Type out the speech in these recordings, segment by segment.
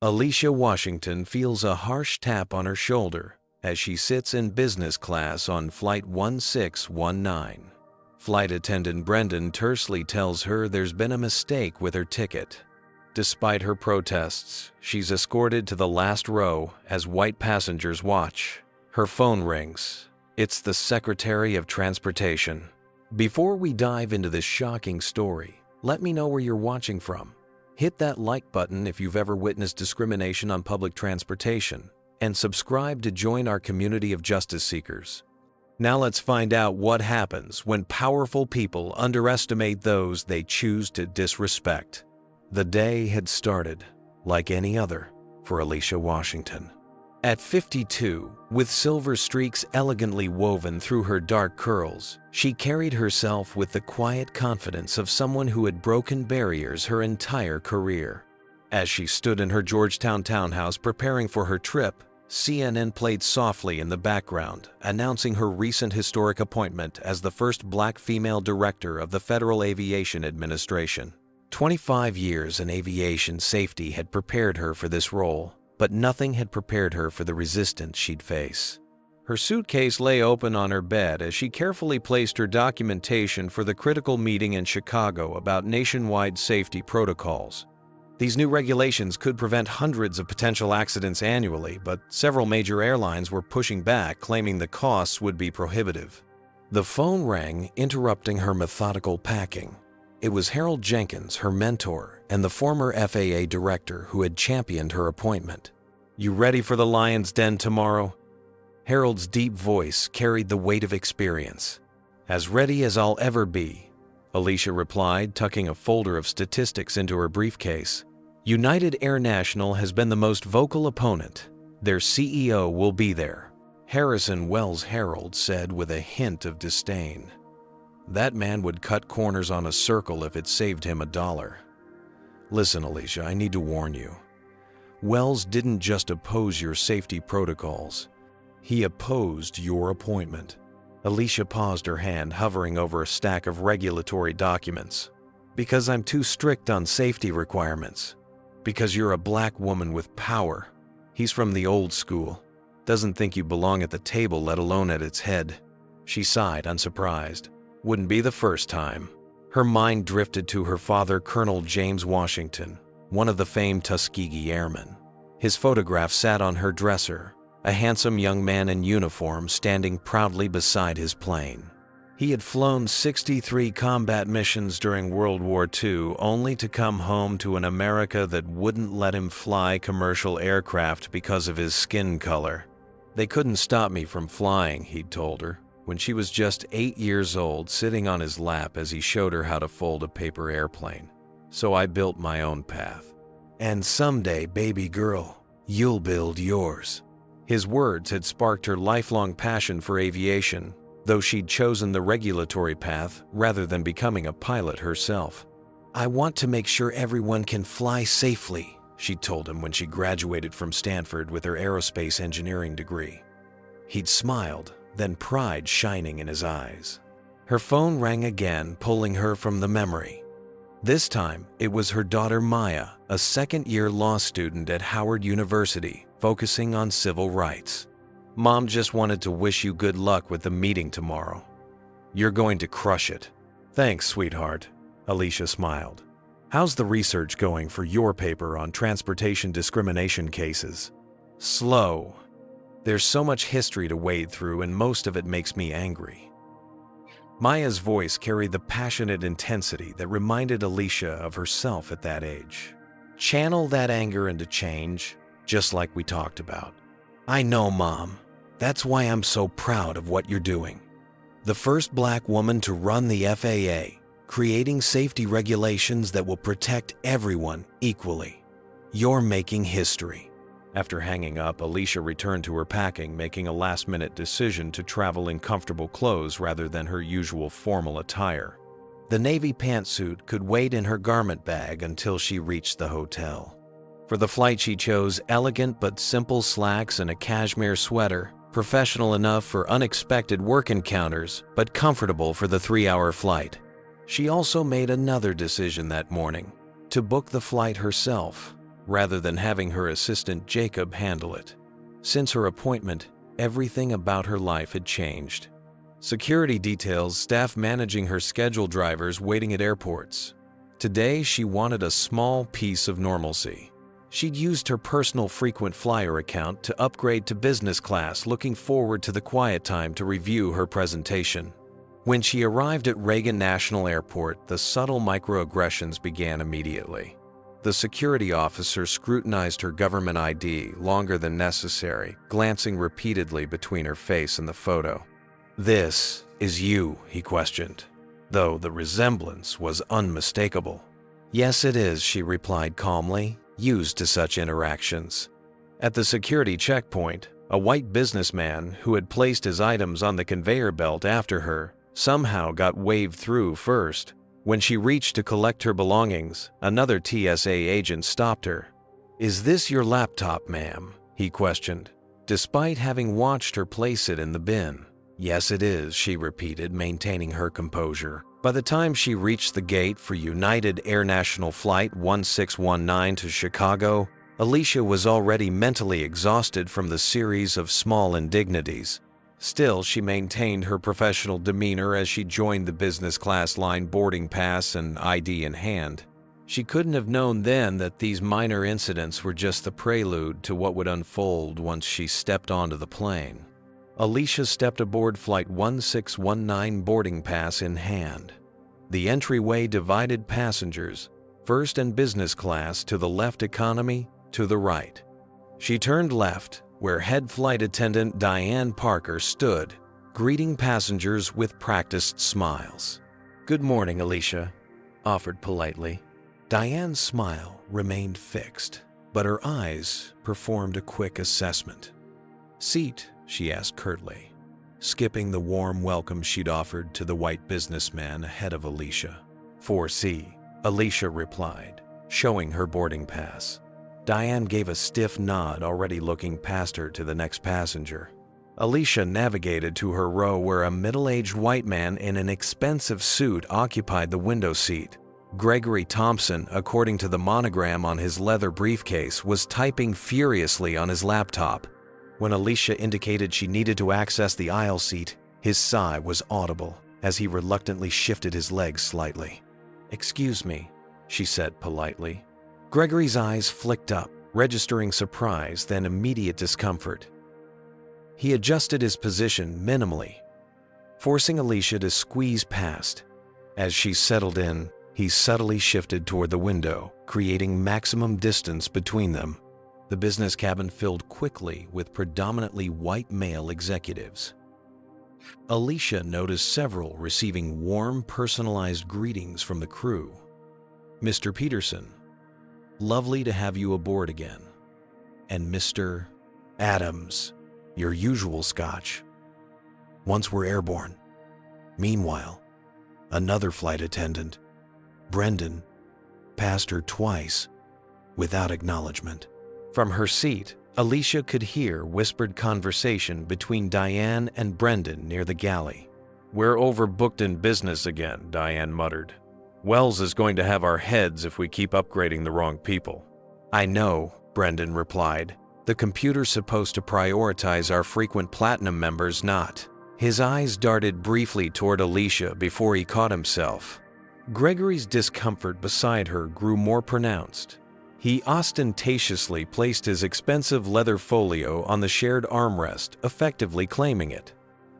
Alicia Washington feels a harsh tap on her shoulder as she sits in business class on Flight 1619. Flight attendant Brendan tersely tells her there's been a mistake with her ticket. Despite her protests, she's escorted to the last row as white passengers watch. Her phone rings. It's the Secretary of Transportation. Before we dive into this shocking story, let me know where you're watching from. Hit that like button if you've ever witnessed discrimination on public transportation, and subscribe to join our community of justice seekers. Now let's find out what happens when powerful people underestimate those they choose to disrespect. The day had started, like any other, for Alicia Washington. At 52, with silver streaks elegantly woven through her dark curls, she carried herself with the quiet confidence of someone who had broken barriers her entire career. As she stood in her Georgetown townhouse preparing for her trip, CNN played softly in the background, announcing her recent historic appointment as the first Black female director of the Federal Aviation Administration. 25 years in aviation safety had prepared her for this role, but nothing had prepared her for the resistance she'd face. Her suitcase lay open on her bed as she carefully placed her documentation for the critical meeting in Chicago about nationwide safety protocols. These new regulations could prevent hundreds of potential accidents annually, but several major airlines were pushing back, claiming the costs would be prohibitive. The phone rang, interrupting her methodical packing. It was Harold Jenkins, her mentor, and the former FAA Director who had championed her appointment. "You ready for the lion's den tomorrow?" Harold's deep voice carried the weight of experience. "As ready as I'll ever be," Alicia replied, tucking a folder of statistics into her briefcase. "United AirNational has been the most vocal opponent. Their CEO will be there," Harrison Wells Harold said with a hint of disdain. "That man would cut corners on a circle if it saved him $1. Listen, Alicia, I need to warn you. Wells didn't just oppose your safety protocols. He opposed your appointment." Alicia paused, her hand hovering over a stack of regulatory documents. "Because I'm too strict on safety requirements. Because you're a Black woman with power. He's from the old school. Doesn't think you belong at the table, let alone at its head." She sighed, unsurprised. Wouldn't be the first time. Her mind drifted to her father, Colonel James Washington, one of the famed Tuskegee Airmen. His photograph sat on her dresser, a handsome young man in uniform standing proudly beside his plane. He had flown 63 combat missions during World War II, only to come home to an America that wouldn't let him fly commercial aircraft because of his skin color. "They couldn't stop me from flying," he'd told her, when she was just 8 years old, sitting on his lap as he showed her how to fold a paper airplane. "So I built my own path. And someday, baby girl, you'll build yours." His words had sparked her lifelong passion for aviation, though she'd chosen the regulatory path rather than becoming a pilot herself. "I want to make sure everyone can fly safely," she told him when she graduated from Stanford with her aerospace engineering degree. He'd smiled, then pride shining in his eyes. Her phone rang again, pulling her from the memory. This time, it was her daughter Maya, a second-year law student at Howard University, focusing on civil rights. "Mom just wanted to wish you good luck with the meeting tomorrow. You're going to crush it." "Thanks, sweetheart," Alicia smiled. "How's the research going for your paper on transportation discrimination cases?" "Slow. There's so much history to wade through, and most of it makes me angry." Maya's voice carried the passionate intensity that reminded Alicia of herself at that age. "Channel that anger into change, just like we talked about." "I know, Mom. That's why I'm so proud of what you're doing. The first Black woman to run the FAA, creating safety regulations that will protect everyone equally. You're making history." After hanging up, Alicia returned to her packing, making a last-minute decision to travel in comfortable clothes rather than her usual formal attire. The navy pantsuit could wait in her garment bag until she reached the hotel. For the flight, she chose elegant but simple slacks and a cashmere sweater, professional enough for unexpected work encounters, but comfortable for the 3-hour flight. She also made another decision that morning, to book the flight herself. rather than having her assistant Jacob handle it. Since her appointment, everything about her life had changed. Security details, staff managing her schedule, drivers waiting at airports. Today, she wanted a small piece of normalcy. She'd used her personal frequent flyer account to upgrade to business class, looking forward to the quiet time to review her presentation. When she arrived at Reagan National Airport, the subtle microaggressions began immediately. The security officer scrutinized her government ID longer than necessary, glancing repeatedly between her face and the photo. "This is you," he questioned, though the resemblance was unmistakable. "Yes, it is," she replied calmly, used to such interactions. At the security checkpoint, a white businessman who had placed his items on the conveyor belt after her somehow got waved through first. When she reached to collect her belongings, another TSA agent stopped her. "Is this your laptop, ma'am?" he questioned, despite having watched her place it in the bin. "Yes, it is," she repeated, maintaining her composure. By the time she reached the gate for United AirNational Flight 1619 to Chicago, Alicia was already mentally exhausted from the series of small indignities. Still, she maintained her professional demeanor as she joined the business class line, boarding pass and ID in hand. She couldn't have known then that these minor incidents were just the prelude to what would unfold once she stepped onto the plane. Alicia stepped aboard Flight 1619, boarding pass in hand. The entryway divided passengers, first and business class to the left, economy to the right. She turned left, where head flight attendant Diane Parker stood, greeting passengers with practiced smiles. "Good morning, Alicia," offered politely. Diane's smile remained fixed, but her eyes performed a quick assessment. "Seat?" she asked curtly, skipping the warm welcome she'd offered to the white businessman ahead of Alicia. "4C," Alicia replied, showing her boarding pass. Diane gave a stiff nod, already looking past her to the next passenger. Alicia navigated to her row, where a middle-aged white man in an expensive suit occupied the window seat. Gregory Thompson, according to the monogram on his leather briefcase, was typing furiously on his laptop. When Alicia indicated she needed to access the aisle seat, his sigh was audible as he reluctantly shifted his legs slightly. "Excuse me," she said politely. Gregory's eyes flicked up, registering surprise, then immediate discomfort. He adjusted his position minimally, forcing Alicia to squeeze past. As she settled in, he subtly shifted toward the window, creating maximum distance between them. The business cabin filled quickly with predominantly white male executives. Alicia noticed several receiving warm, personalized greetings from the crew. "Mr. Peterson, lovely to have you aboard again." And "Mr. Adams, your usual scotch. Once we're airborne." Meanwhile, another flight attendant, Brendan, passed her twice without acknowledgement. From her seat, Alicia could hear whispered conversation between Diane and Brendan near the galley. "We're overbooked in business again," Diane muttered. "Wells is going to have our heads if we keep upgrading the wrong people." "I know," Brendan replied. "The computer's supposed to prioritize our frequent platinum members, not." His eyes darted briefly toward Alicia before he caught himself. Gregory's discomfort beside her grew more pronounced. He ostentatiously placed his expensive leather folio on the shared armrest, effectively claiming it.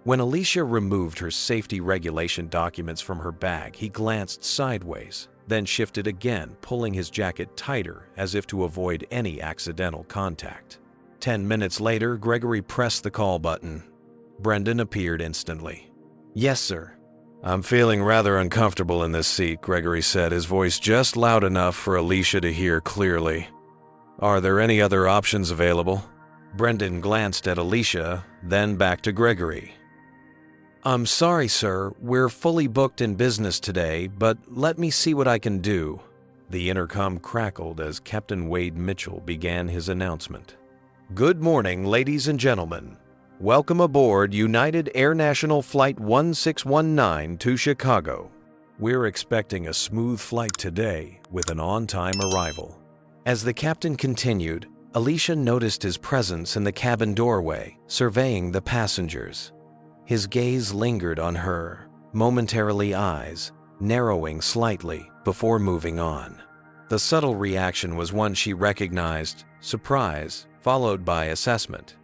When Alicia removed her safety regulation documents from her bag, he glanced sideways, then shifted again, pulling his jacket tighter as if to avoid any accidental contact. 10 minutes later, Gregory pressed the call button. Brendan appeared instantly. "Yes, sir." "I'm feeling rather uncomfortable in this seat," Gregory said, his voice just loud enough for Alicia to hear clearly. "Are there any other options available?" Brendan glanced at Alicia, then back to Gregory. "I'm sorry, sir. We're fully booked in business today, but let me see what I can do." The intercom crackled as Captain Wade Mitchell began his announcement. "Good morning, ladies and gentlemen. Welcome aboard United AirNational Flight 1619 to Chicago. We're expecting a smooth flight today with an on-time arrival. As the captain continued, Alicia noticed his presence in the cabin doorway, surveying the passengers. His gaze lingered on her, momentarily eyes narrowing slightly before moving on. The subtle reaction was one she recognized: surprise, followed by assessment.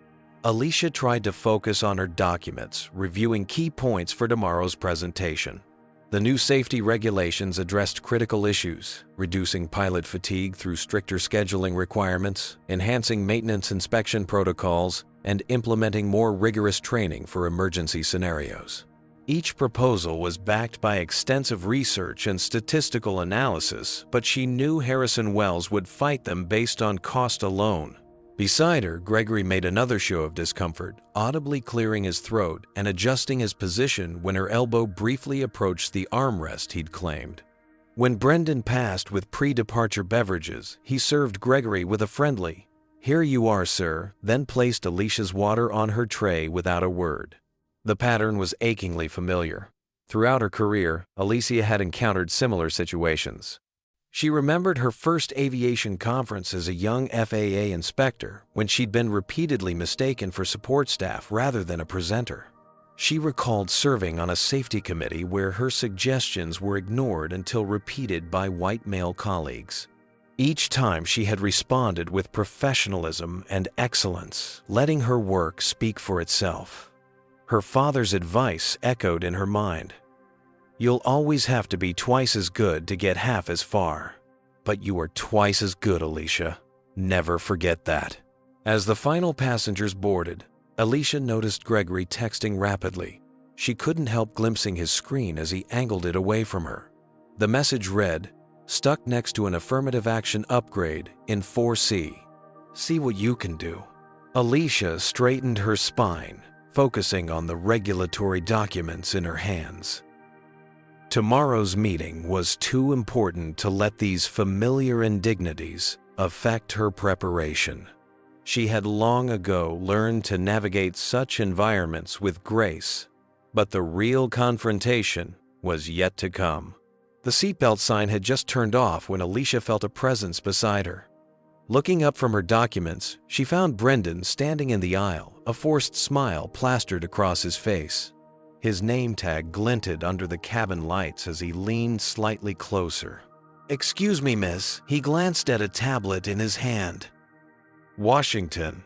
Alicia tried to focus on her documents, reviewing key points for tomorrow's presentation. The new safety regulations addressed critical issues, reducing pilot fatigue through stricter scheduling requirements, enhancing maintenance inspection protocols, and implementing more rigorous training for emergency scenarios. Each proposal was backed by extensive research and statistical analysis, but she knew Harrison Wells would fight them based on cost alone. Beside her, Gregory made another show of discomfort, audibly clearing his throat and adjusting his position when her elbow briefly approached the armrest he'd claimed. When Brendan passed with pre-departure beverages, he served Gregory with a friendly, "Here you are, sir," then placed Alicia's water on her tray without a word. The pattern was achingly familiar. Throughout her career, Alicia had encountered similar situations. She remembered her first aviation conference as a young FAA inspector when she'd been repeatedly mistaken for support staff rather than a presenter. She recalled serving on a safety committee where her suggestions were ignored until repeated by white male colleagues. Each time she had responded with professionalism and excellence, letting her work speak for itself. Her father's advice echoed in her mind. "You'll always have to be twice as good to get half as far. But you are twice as good, Alicia. Never forget that." As the final passengers boarded, Alicia noticed Gregory texting rapidly. She couldn't help glimpsing his screen as he angled it away from her. The message read, "Stuck next to an affirmative action upgrade in 4C. See what you can do." Alicia straightened her spine, focusing on the regulatory documents in her hands. Tomorrow's meeting was too important to let these familiar indignities affect her preparation. She had long ago learned to navigate such environments with grace, but the real confrontation was yet to come. The seatbelt sign had just turned off when Alicia felt a presence beside her. Looking up from her documents, she found Brendan standing in the aisle, a forced smile plastered across his face. His name tag glinted under the cabin lights as he leaned slightly closer. "Excuse me, miss." He glanced at a tablet in his hand. "Washington,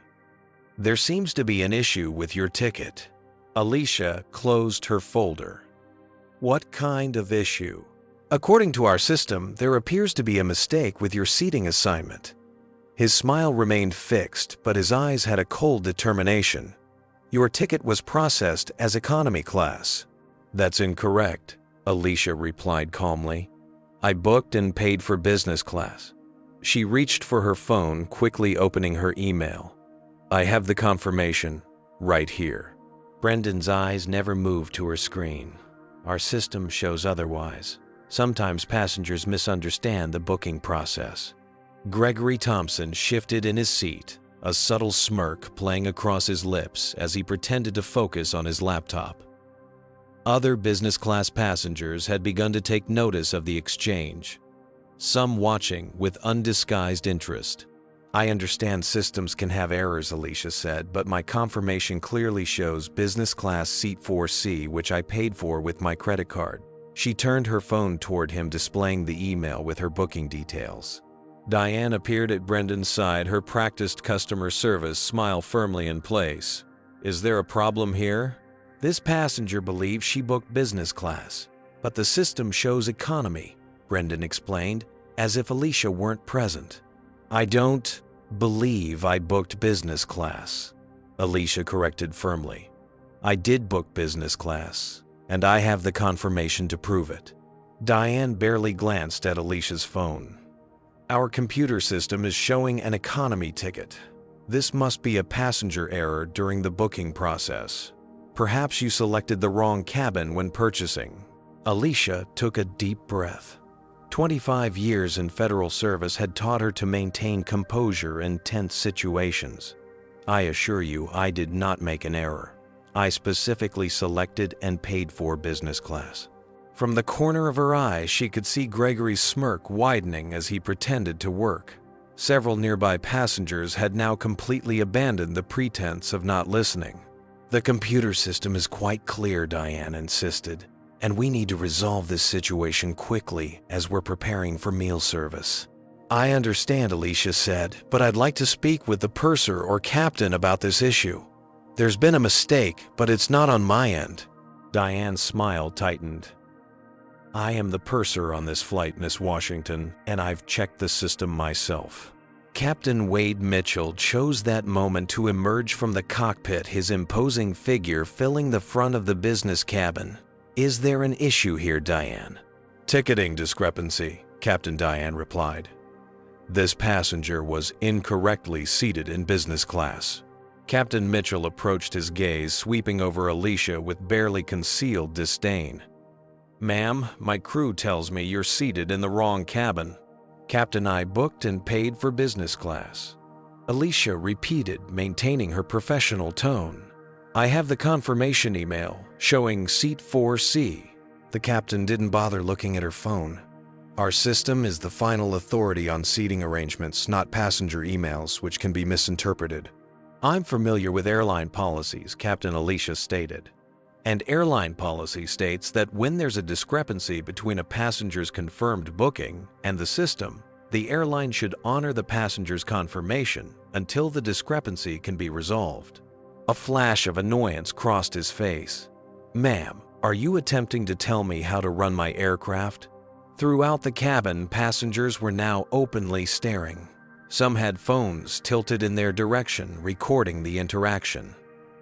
there seems to be an issue with your ticket." Alicia closed her folder. "What kind of issue?" "According to our system, there appears to be a mistake with your seating assignment." His smile remained fixed, but his eyes had a cold determination. "Your ticket was processed as economy class." "That's incorrect," Alicia replied calmly. "I booked and paid for business class." She reached for her phone, quickly opening her email. "I have the confirmation right here." Brendan's eyes never moved to her screen. "Our system shows otherwise. Sometimes passengers misunderstand the booking process." Gregory Thompson shifted in his seat, a subtle smirk playing across his lips as he pretended to focus on his laptop. Other business class passengers had begun to take notice of the exchange, some watching with undisguised interest. "I understand systems can have errors," Alicia said, "but my confirmation clearly shows business class seat 4C, which I paid for with my credit card." She turned her phone toward him, displaying the email with her booking details. Diane appeared at Brendan's side, her practiced customer service smile firmly in place. "Is there a problem here?" "This passenger believes she booked business class, but the system shows economy," Brendan explained, as if Alicia weren't present. "I don't believe I booked business class," Alicia corrected firmly. "I did book business class, and I have the confirmation to prove it." Diane barely glanced at Alicia's phone. "Our computer system is showing an economy ticket. This must be a passenger error during the booking process. Perhaps you selected the wrong cabin when purchasing." Alicia took a deep breath. 25 years in federal service had taught her to maintain composure in tense situations. "I assure you, I did not make an error. I specifically selected and paid for business class." From the corner of her eye, she could see Gregory's smirk widening as he pretended to work. Several nearby passengers had now completely abandoned the pretense of not listening. "The computer system is quite clear," Diane insisted, "and we need to resolve this situation quickly as we're preparing for meal service." "I understand," Alicia said, "but I'd like to speak with the purser or captain about this issue. There's been a mistake, but it's not on my end." Diane's smile tightened. "I am the purser on this flight, Miss Washington, and I've checked the system myself." Captain Wade Mitchell chose that moment to emerge from the cockpit, his imposing figure filling the front of the business cabin. "Is there an issue here, Diane?" "Ticketing discrepancy," Captain Diane replied. "This passenger was incorrectly seated in business class." Captain Mitchell approached, his gaze sweeping over Alicia with barely concealed disdain. "Ma'am, my crew tells me you're seated in the wrong cabin." "Captain, I booked and paid for business class," Alicia repeated, maintaining her professional tone. "I have the confirmation email showing seat 4C. The captain didn't bother looking at her phone. "Our system is the final authority on seating arrangements, not passenger emails, which can be misinterpreted." "I'm familiar with airline policies," Captain Alicia stated. "And airline policy states that when there's a discrepancy between a passenger's confirmed booking and the system, the airline should honor the passenger's confirmation until the discrepancy can be resolved." A flash of annoyance crossed his face. "Ma'am, are you attempting to tell me how to run my aircraft?" Throughout the cabin, passengers were now openly staring. Some had phones tilted in their direction, recording the interaction.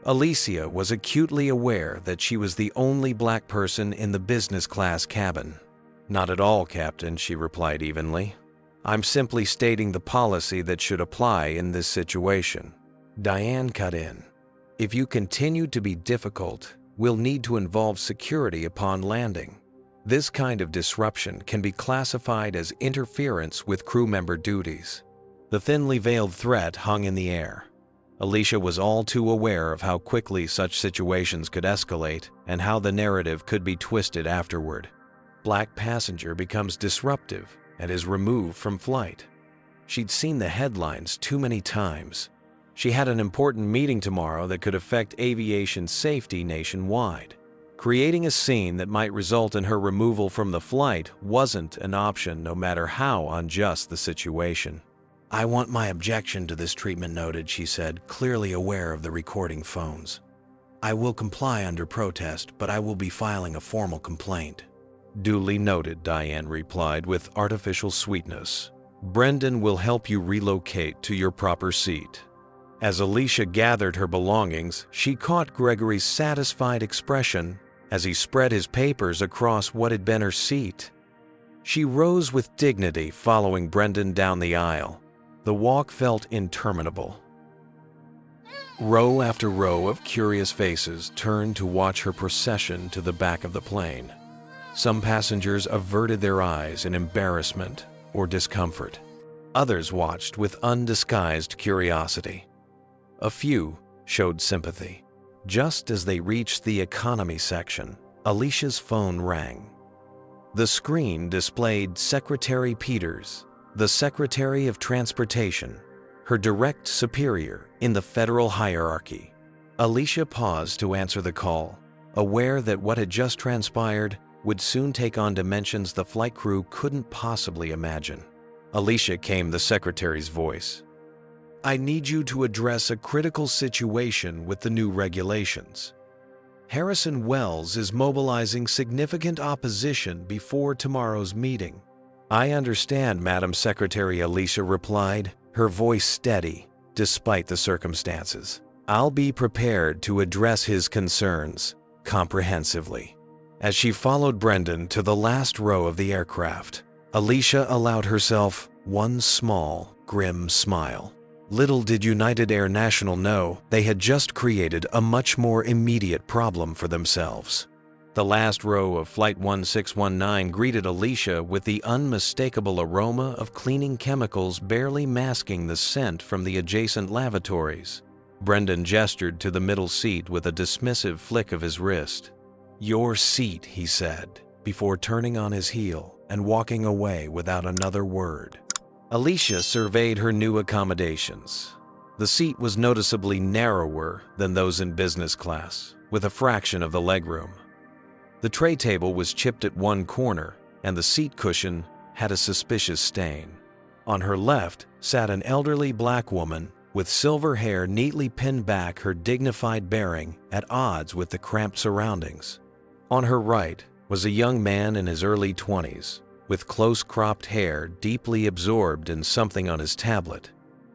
Alicia was acutely aware that she was the only black person in the business class cabin. "Not at all, Captain," she replied evenly. "I'm simply stating the policy that should apply in this situation." Diane cut in. "If you continue to be difficult, we'll need to involve security upon landing. This kind of disruption can be classified as interference with crew member duties." The thinly veiled threat hung in the air. Alicia was all too aware of how quickly such situations could escalate and how the narrative could be twisted afterward. Black passenger becomes disruptive and is removed from flight. She'd seen the headlines too many times. She had an important meeting tomorrow that could affect aviation safety nationwide. Creating a scene that might result in her removal from the flight wasn't an option, no matter how unjust the situation. "I want my objection to this treatment noted," she said, clearly aware of the recording phones. "I will comply under protest, but I will be filing a formal complaint." "Duly noted," Diane replied with artificial sweetness. "Brendan will help you relocate to your proper seat." As Alicia gathered her belongings, she caught Gregory's satisfied expression as he spread his papers across what had been her seat. She rose with dignity, following Brendan down the aisle. The walk felt interminable. Row after row of curious faces turned to watch her procession to the back of the plane. Some passengers averted their eyes in embarrassment or discomfort. Others watched with undisguised curiosity. A few showed sympathy. Just as they reached the economy section, Alicia's phone rang. The screen displayed Secretary Peters, the Secretary of Transportation, her direct superior in the federal hierarchy. Alicia paused to answer the call, aware that what had just transpired would soon take on dimensions the flight crew couldn't possibly imagine. Alicia came the secretary's voice. "I need you to address a critical situation with the new regulations. Harrison Wells is mobilizing significant opposition before tomorrow's meeting." "I understand, Madam Secretary," Alicia replied, her voice steady despite the circumstances. "I'll be prepared to address his concerns comprehensively." As she followed Brendan to the last row of the aircraft, Alicia allowed herself one small, grim smile. Little did United AirNational know they had just created a much more immediate problem for themselves. The last row of Flight 1619 greeted Alicia with the unmistakable aroma of cleaning chemicals barely masking the scent from the adjacent lavatories. Brendan gestured to the middle seat with a dismissive flick of his wrist. "Your seat," he said, before turning on his heel and walking away without another word. Alicia surveyed her new accommodations. The seat was noticeably narrower than those in business class, with a fraction of the legroom. The tray table was chipped at one corner, and the seat cushion had a suspicious stain. On her left sat an elderly black woman with silver hair neatly pinned back, her dignified bearing at odds with the cramped surroundings. On her right was a young man in his early 20s, with close-cropped hair deeply absorbed in something on his tablet.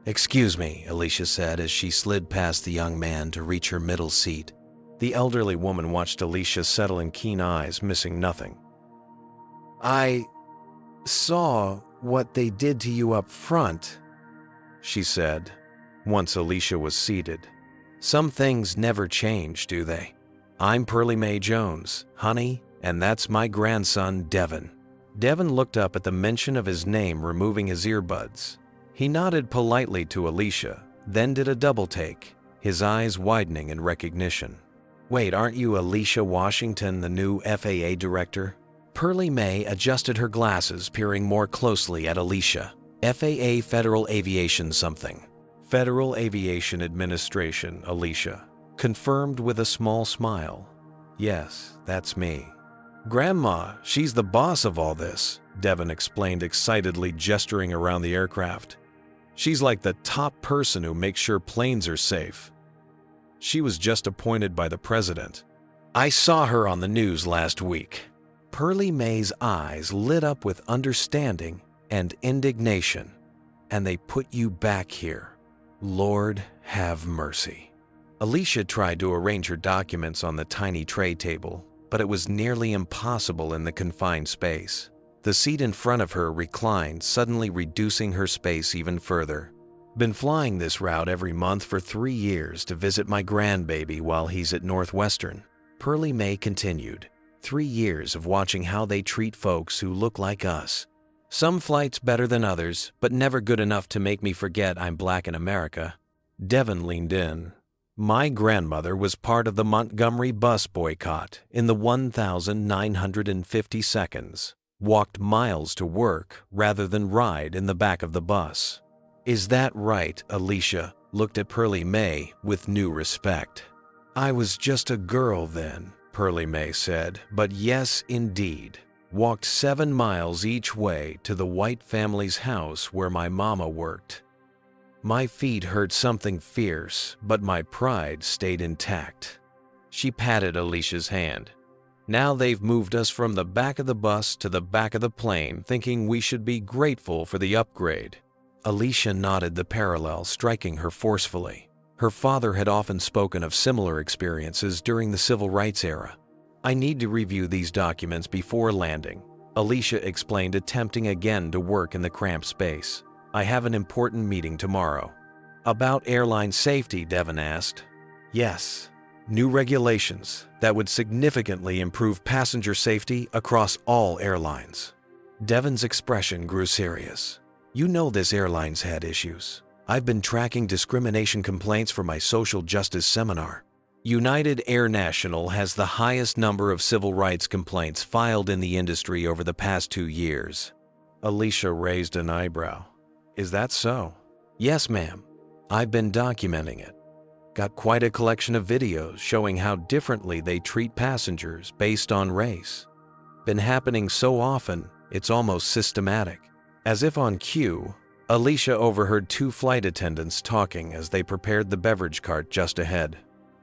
"Excuse me," Alicia said as she slid past the young man to reach her middle seat. The elderly woman watched Alicia settle in keen eyes, missing nothing. "I saw what they did to you up front," she said, once Alicia was seated. "Some things never change, do they? I'm Pearlie Mae Jones, honey, and that's my grandson, Devin." Devin looked up at the mention of his name, removing his earbuds. He nodded politely to Alicia, then did a double take, his eyes widening in recognition. "Wait, aren't you Alicia Washington, the new FAA Director?" Pearlie Mae adjusted her glasses, peering more closely at Alicia. "FAA Federal Aviation something." "Federal Aviation Administration," Alicia confirmed with a small smile. "Yes, that's me." "Grandma, she's the boss of all this," Devin explained excitedly, gesturing around the aircraft. "She's like the top person who makes sure planes are safe. She was just appointed by the president. I saw her on the news last week." Pearlie Mae's eyes lit up with understanding and indignation. "And they put you back here. Lord have mercy." Alicia tried to arrange her documents on the tiny tray table, but it was nearly impossible in the confined space. The seat in front of her reclined, suddenly reducing her space even further. "Been flying this route every month for 3 years to visit my grandbaby while he's at Northwestern," Pearlie Mae continued. 3 years of watching how they treat folks who look like us. Some flights better than others, but never good enough to make me forget I'm black in America." Devin leaned in. "My grandmother was part of the Montgomery bus boycott in the 1,950 seconds. Walked miles to work rather than ride in the back of the bus." "Is that right?" Alicia looked at Pearlie Mae with new respect. "I was just a girl then," Pearlie Mae said, "but yes, indeed. Walked 7 miles each way to the White family's house where my mama worked. My feet hurt something fierce, but my pride stayed intact." She patted Alicia's hand. "Now they've moved us from the back of the bus to the back of the plane, thinking we should be grateful for the upgrade." Alicia nodded, the parallel striking her forcefully. Her father had often spoken of similar experiences during the civil rights era. "I need to review these documents before landing," Alicia explained, attempting again to work in the cramped space. "I have an important meeting tomorrow." "About airline safety?" Devin asked. "Yes. New regulations that would significantly improve passenger safety across all airlines." Devin's expression grew serious. "You know this airline's had issues. I've been tracking discrimination complaints for my social justice seminar. United AirNational has the highest number of civil rights complaints filed in the industry over the past 2 years." Alicia raised an eyebrow. "Is that so?" "Yes, ma'am. I've been documenting it. Got quite a collection of videos showing how differently they treat passengers based on race. Been happening so often, it's almost systematic." As if on cue, Alicia overheard 2 flight attendants talking as they prepared the beverage cart just ahead.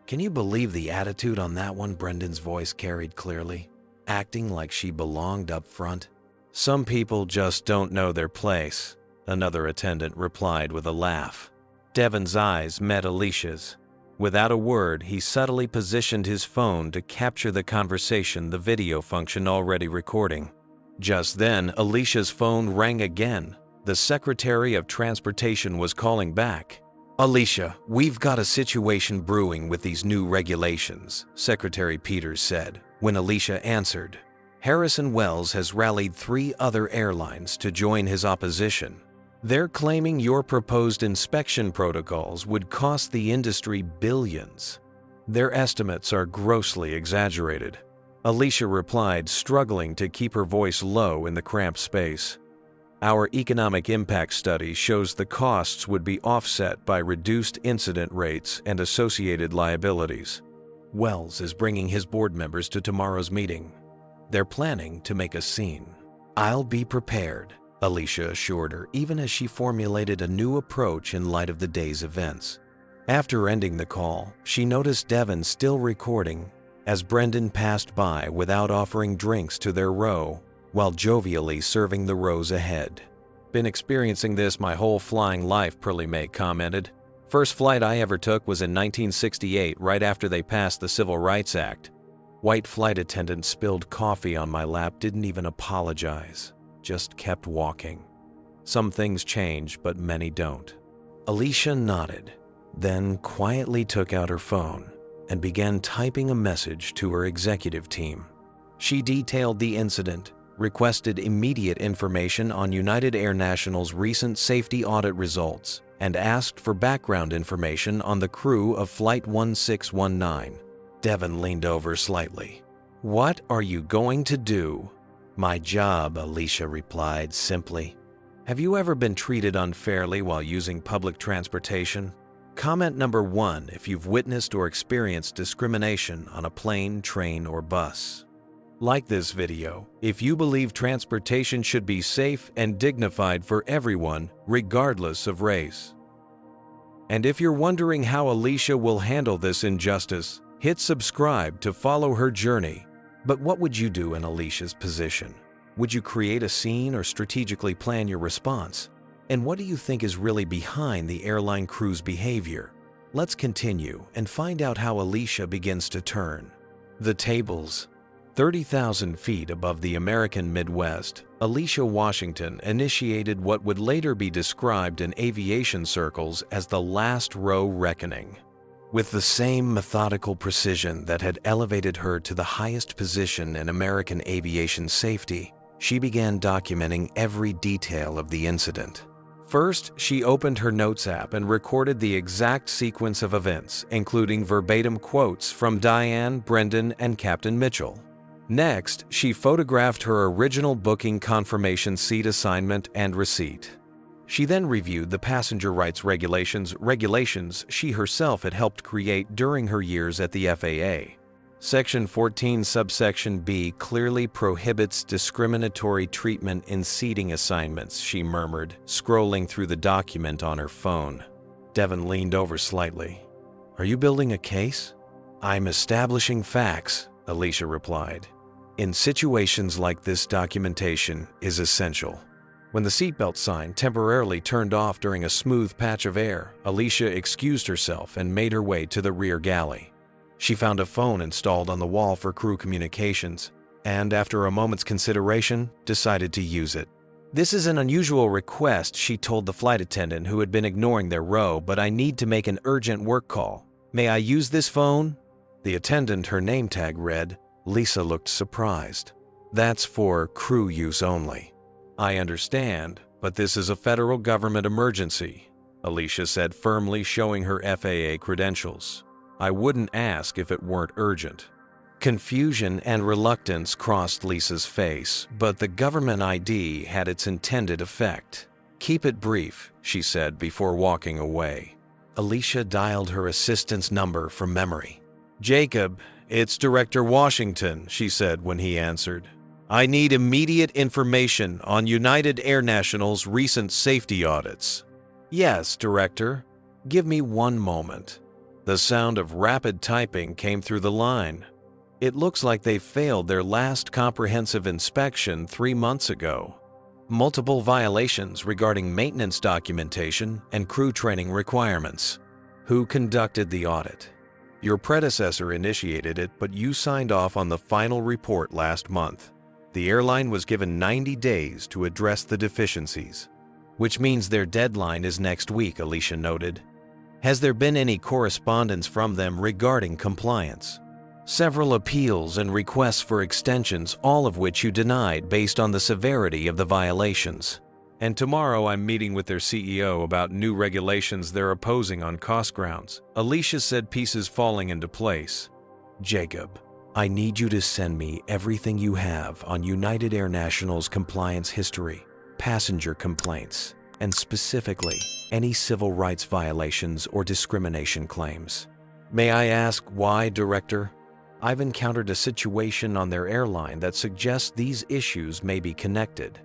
"Can you believe the attitude on that one?" Brendan's voice carried clearly, acting like she belonged up front. "Some people just don't know their place," another attendant replied with a laugh. Devin's eyes met Alicia's. Without a word, he subtly positioned his phone to capture the conversation, the video function already recording. Just then, Alicia's phone rang again. The Secretary of Transportation was calling back. "Alicia, we've got a situation brewing with these new regulations," Secretary Peters said, when Alicia answered. "Harrison Wells has rallied 3 other airlines to join his opposition. They're claiming your proposed inspection protocols would cost the industry billions. Their estimates are grossly exaggerated." Alicia replied, struggling to keep her voice low in the cramped space. Our economic impact study shows the costs would be offset by reduced incident rates and associated liabilities. Wells is bringing his board members to tomorrow's meeting. They're planning to make a scene. I'll be prepared, Alicia assured her, even as she formulated a new approach in light of the day's events. After ending the call, she noticed Devon still recording as Brendan passed by without offering drinks to their row, while jovially serving the rows ahead. Been experiencing this my whole flying life, Pearlie Mae commented. First flight I ever took was in 1968, right after they passed the Civil Rights Act. White flight attendant spilled coffee on my lap, didn't even apologize, just kept walking. Some things change, but many don't. Alicia nodded, then quietly took out her phone and began typing a message to her executive team. She detailed the incident, requested immediate information on United AirNational's recent safety audit results, and asked for background information on the crew of Flight 1619. Devon leaned over slightly. "What are you going to do?" "My job," Alicia replied simply. "Have you ever been treated unfairly while using public transportation?" Comment number 1 if you've witnessed or experienced discrimination on a plane, train, or bus. Like this video if you believe transportation should be safe and dignified for everyone, regardless of race. And if you're wondering how Alicia will handle this injustice, hit subscribe to follow her journey. But what would you do in Alicia's position? Would you create a scene or strategically plan your response? And what do you think is really behind the airline crew's behavior? Let's continue and find out how Alicia begins to turn. The tables. 30,000 feet above the American Midwest, Alicia Washington initiated what would later be described in aviation circles as the last row reckoning. With the same methodical precision that had elevated her to the highest position in American aviation safety, she began documenting every detail of the incident. First, she opened her notes app and recorded the exact sequence of events, including verbatim quotes from Diane, Brendan, and Captain Mitchell. Next, she photographed her original booking confirmation seat assignment and receipt. She then reviewed the passenger rights regulations she herself had helped create during her years at the FAA. Section 14 subsection B clearly prohibits discriminatory treatment in seating assignments, she murmured, scrolling through the document on her phone. Devon leaned over slightly. "Are you building a case?" "I'm establishing facts," Alicia replied. "In situations like this, documentation is essential." When the seatbelt sign temporarily turned off during a smooth patch of air, Alicia excused herself and made her way to the rear galley. She found a phone installed on the wall for crew communications, and after a moment's consideration, decided to use it. "This is an unusual request," she told the flight attendant who had been ignoring their row, "but I need to make an urgent work call. May I use this phone?" The attendant, her name tag read. Lisa looked surprised. "That's for crew use only." "I understand, but this is a federal government emergency," Alicia said firmly, showing her FAA credentials. "I wouldn't ask if it weren't urgent." Confusion and reluctance crossed Lisa's face, but the government ID had its intended effect. "Keep it brief," she said before walking away. Alicia dialed her assistant's number from memory. "Jacob, it's Director Washington," she said when he answered. "I need immediate information on United AirNational's recent safety audits." "Yes, Director. Give me one moment." The sound of rapid typing came through the line. "It looks like they failed their last comprehensive inspection 3 months ago. Multiple violations regarding maintenance documentation and crew training requirements." "Who conducted the audit?" "Your predecessor initiated it, but you signed off on the final report last month. The airline was given 90 days to address the deficiencies." "Which means their deadline is next week," Alicia noted. "Has there been any correspondence from them regarding compliance?" "Several appeals and requests for extensions, all of which you denied based on the severity of the violations. And tomorrow I'm meeting with their CEO about new regulations they're opposing on cost grounds," Alicia said, pieces falling into place. "Jacob, I need you to send me everything you have on United AirNational's compliance history. passenger complaints, and specifically, any civil rights violations or discrimination claims. May I ask why, Director? I've encountered a situation on their airline that suggests these issues may be connected.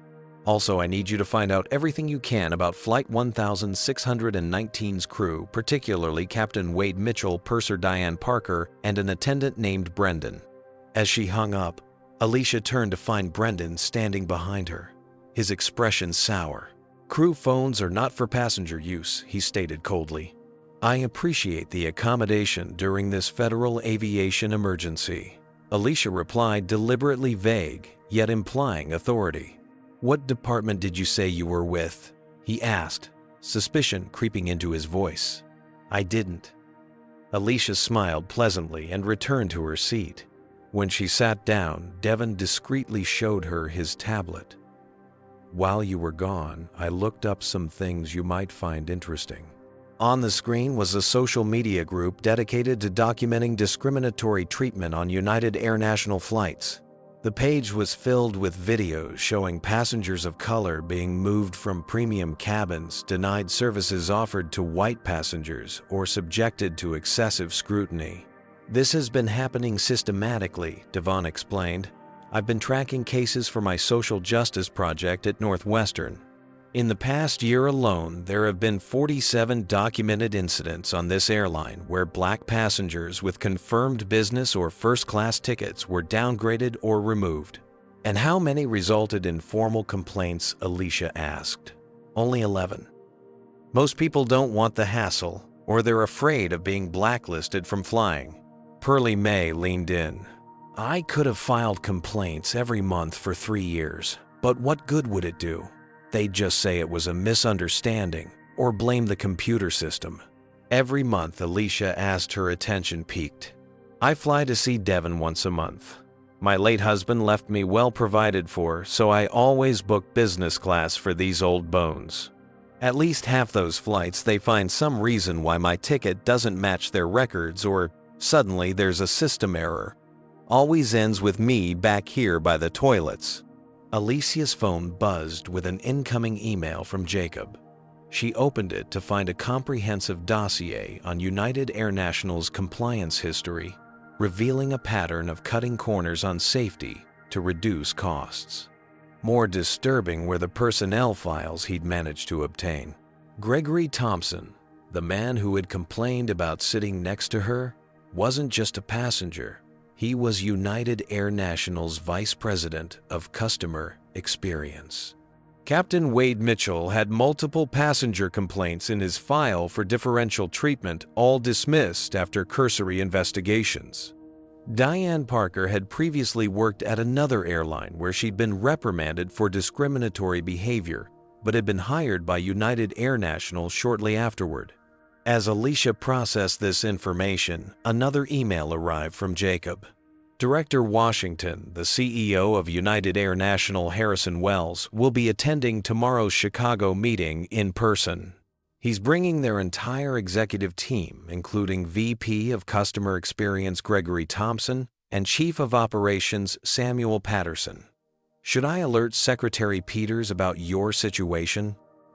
Also, I need you to find out everything you can about Flight 1619's crew, particularly Captain Wade Mitchell, Purser Diane Parker, and an attendant named Brendan. As she hung up, Alicia turned to find Brendan standing behind her, his expression sour. "Crew phones are not for passenger use," he stated coldly. "I appreciate the accommodation during this federal aviation emergency," Alicia replied, deliberately vague, yet implying authority. "What department did you say you were with?" he asked, suspicion creeping into his voice. "I didn't." Alicia smiled pleasantly and returned to her seat. When she sat down, Devon discreetly showed her his tablet. "While you were gone, I looked up some things you might find interesting." On the screen was a social media group dedicated to documenting discriminatory treatment on United AirNational flights. The page was filled with videos showing passengers of color being moved from premium cabins, denied services offered to white passengers, or subjected to excessive scrutiny. "This has been happening systematically," Devon explained. "I've been tracking cases for my social justice project at Northwestern. In the past year alone, there have been 47 documented incidents on this airline where black passengers with confirmed business or first-class tickets were downgraded or removed." "And how many resulted in formal complaints?" Alicia asked. "Only 11. Most people don't want the hassle, or they're afraid of being blacklisted from flying." Pearlie Mae leaned in. "I could have filed complaints every month for 3 years, but what good would it do? They'd just say it was a misunderstanding or blame the computer system." Every month, Alicia asked, her attention peaked. "I fly to see Devon once a month. My late husband left me well provided for, so I always book business class for these old bones. At least half those flights, they find some reason why my ticket doesn't match their records, or suddenly there's a system error. Always ends with me back here by the toilets." Alicia's phone buzzed with an incoming email from Jacob. She opened it to find a comprehensive dossier on United AirNational's compliance history, revealing a pattern of cutting corners on safety to reduce costs. More disturbing were the personnel files he'd managed to obtain. Gregory Thompson, the man who had complained about sitting next to her, wasn't just a passenger. He was United AirNational's Vice President of Customer Experience. Captain Wade Mitchell had multiple passenger complaints in his file for differential treatment, all dismissed after cursory investigations. Diane Parker had previously worked at another airline where she'd been reprimanded for discriminatory behavior, but had been hired by United AirNational shortly afterward. As Alicia processed this information, another email arrived from Jacob. Director Washington, the CEO of United AirNational Harrison Wells, will be attending tomorrow's Chicago meeting in person. He's bringing their entire executive team, including VP of Customer Experience Gregory Thompson and Chief of Operations Samuel Patterson. Should I alert Secretary Peters about your situation?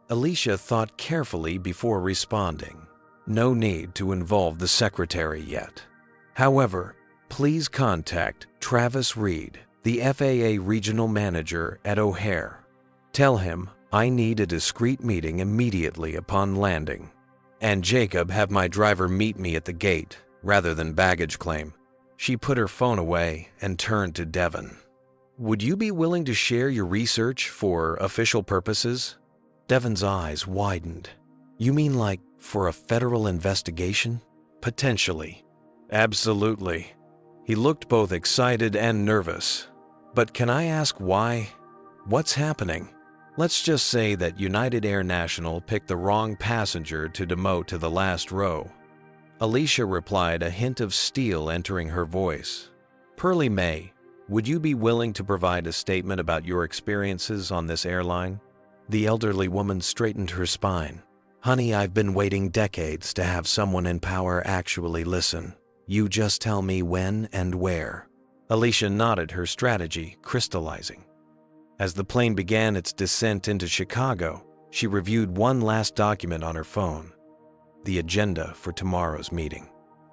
Alicia thought carefully before responding. No need to involve the secretary yet. However, please contact Travis Reed, the FAA Regional Manager at O'Hare. Tell him I need a discreet meeting immediately upon landing. And Jacob, have my driver meet me at the gate, rather than baggage claim." She put her phone away and turned to Devon. "Would you be willing to share your research for official purposes?" Devon's eyes widened. "You mean like for a federal investigation?" "Potentially." "Absolutely." He looked both excited and nervous. "But can I ask why? What's happening? Let's just say that United AirNational picked the wrong passenger to demote to the last row." Alicia replied, a hint of steel entering her voice. "Pearlie Mae, would you be willing to provide a statement about your experiences on this airline?" The elderly woman straightened her spine. "Honey, I've been waiting decades to have someone in power actually listen. You just tell me when and where." Alicia nodded, her strategy crystallizing. As the plane began its descent into Chicago, she reviewed one last document on her phone: the agenda for tomorrow's meeting.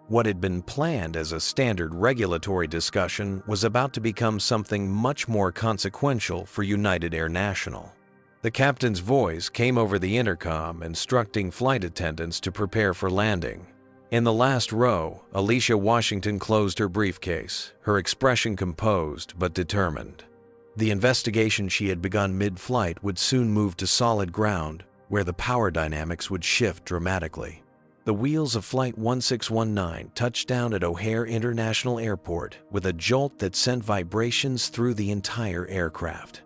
What had been planned as a standard regulatory discussion was about to become something much more consequential for United AirNational. The captain's voice came over the intercom, instructing flight attendants to prepare for landing. In the last row, Alicia Washington closed her briefcase, her expression composed but determined. The investigation she had begun mid-flight would soon move to solid ground, where the power dynamics would shift dramatically. The wheels of Flight 1619 touched down at O'Hare International Airport with a jolt that sent vibrations through the entire aircraft.